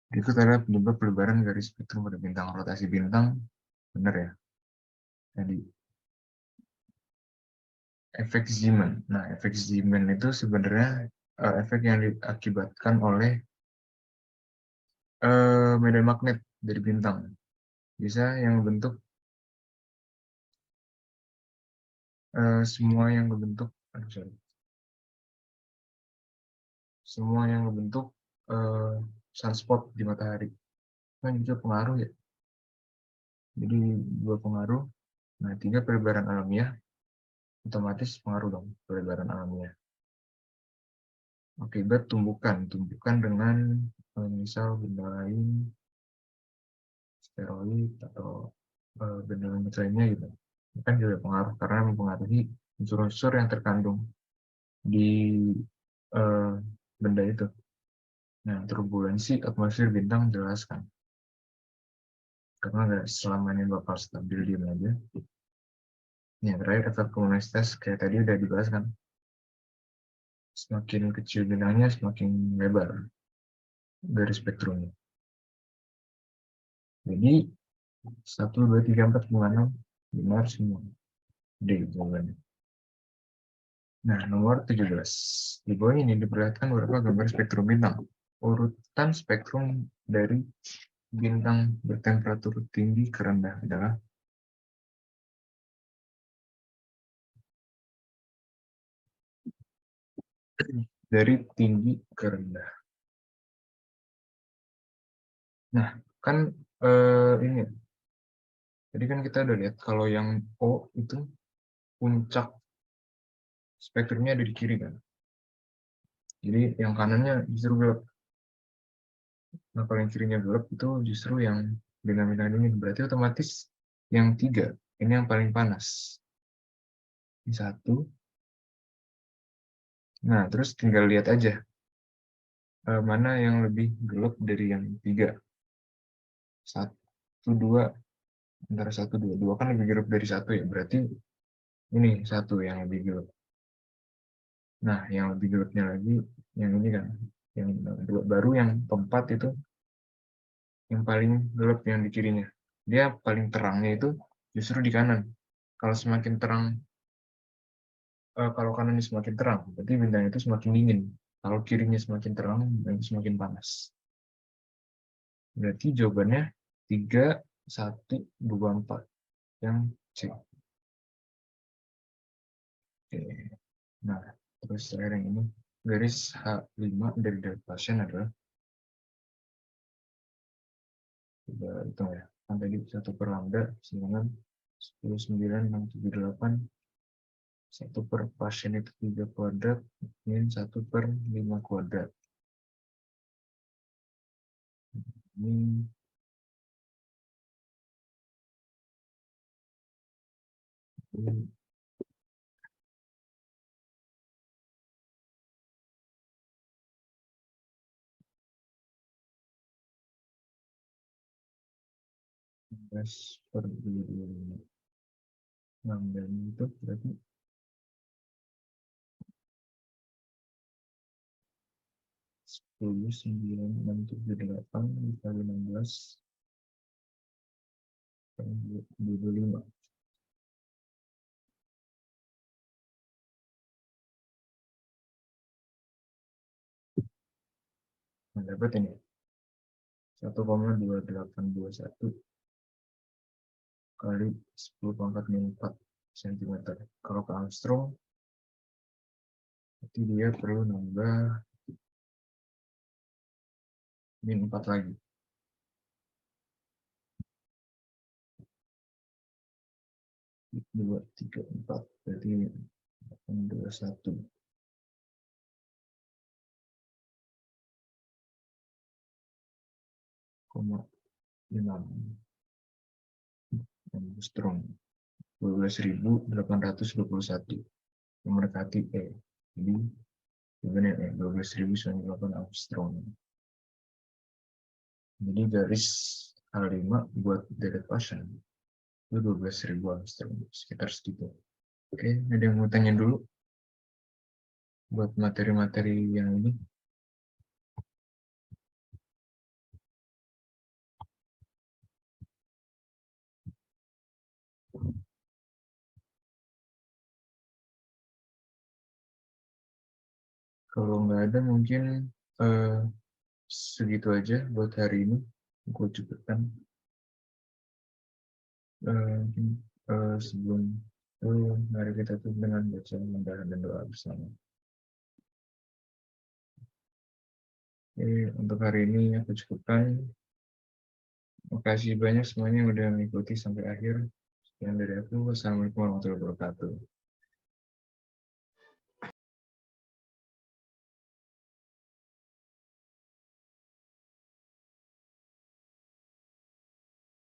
Berikut adalah penyebab pelebaran garis spektrum pada bintang. Rotasi bintang, benar ya? Tadi efek Zeeman. Nah, efek Zeeman itu sebenarnya efek yang diakibatkan oleh medan magnet dari bintang. Bisa yang bentuk semua yang bentuk sunspot di matahari. Kan juga pengaruh ya. Jadi dua pengaruh. Nah, 3 pelebaran alamiah otomatis pengaruh dong pelebaran alamiah. Akibat tumbukan dengan misal benda lain, steroid atau benda lainnya gitu. Kan juga pengaruh karena mempengaruhi unsur-unsur yang terkandung di eh, benda itu. Nah, turbulensi atmosfer bintang jelaskan. Karena nggak selamanya bakal stabil diam aja. Yang terakhir efek luminosity kayak tadi udah dibahas kan. Semakin kecil bintangnya semakin lebar garis spektrumnya. Jadi 1, 2, 3, 4, 5, 6 benar semua. D jawabannya. Nah, nomor 17. Di bawah ini diperlihatkan beberapa gambar spektrum bintang. Urutan spektrum dari bintang bertemperatur tinggi ke rendah adalah dari tinggi ke rendah. Nah, kan ini. Jadi kan kita udah lihat kalau yang O itu puncak spektrumnya ada di kiri kan. Jadi yang kanannya justru gelap. Nah, kalau yang kirinya gelap itu justru yang bintang-bintang dingin. Berarti otomatis yang 3 ini yang paling panas. Ini 1. Nah, terus tinggal lihat aja mana yang lebih gelap dari yang 3. 1, 2, antara 1, 2. 2 kan lebih gelap dari 1 ya. Berarti ini 1 yang lebih gelap. Nah, yang lebih gelapnya lagi yang ini kan. Yang baru yang keempat itu yang paling gelap yang di kirinya. Dia paling terangnya itu justru di kanan. Kalau semakin terang, kalau kanannya semakin terang, berarti bintang itu semakin dingin. Kalau kirinya semakin terang, bintang itu semakin panas. Berarti jawabannya 3, 1, 2, 4 yang C. Oke. Nah, terus terakhir yang ini garis H5 dari pasien adalah hitung ya. Kan tadi 1 per lambda 9, 10, 9, 6, 7, 8, 1 per pasien itu 3 kuadrat, min 1 per 5 kuadrat. Ini per 25. Dan itu berarti 10, 9, 6, 7, 8 dikali 16 per 25. Nah, dapat ini 1,2821 kali 10 pangkat min 4 cm. Kalau ke Armstrong, berarti dia perlu nambah min 4 lagi. 2, 3, 4. Berarti 21. Koma 6 Armstrong. 12.821 mendekati E. Jadi sebenarnya 12.098 Armstrong. Jadi garis H5 buat deret pasang itu 12.000 Armstrong, sekitar segitu. Oke, ada yang mau tanya dulu buat materi-materi yang ini? Kalau nggak ada mungkin segitu aja buat hari ini. Gue cukupkan. Mungkin sebelum mari kita tutup dengan baca mendalam dan doa bersama. Untuk hari ini aku cukupkan. Terima kasih banyak semuanya yang udah mengikuti sampai akhir. Sekian dari aku. Wassalamualaikum warahmatullahi wabarakatuh.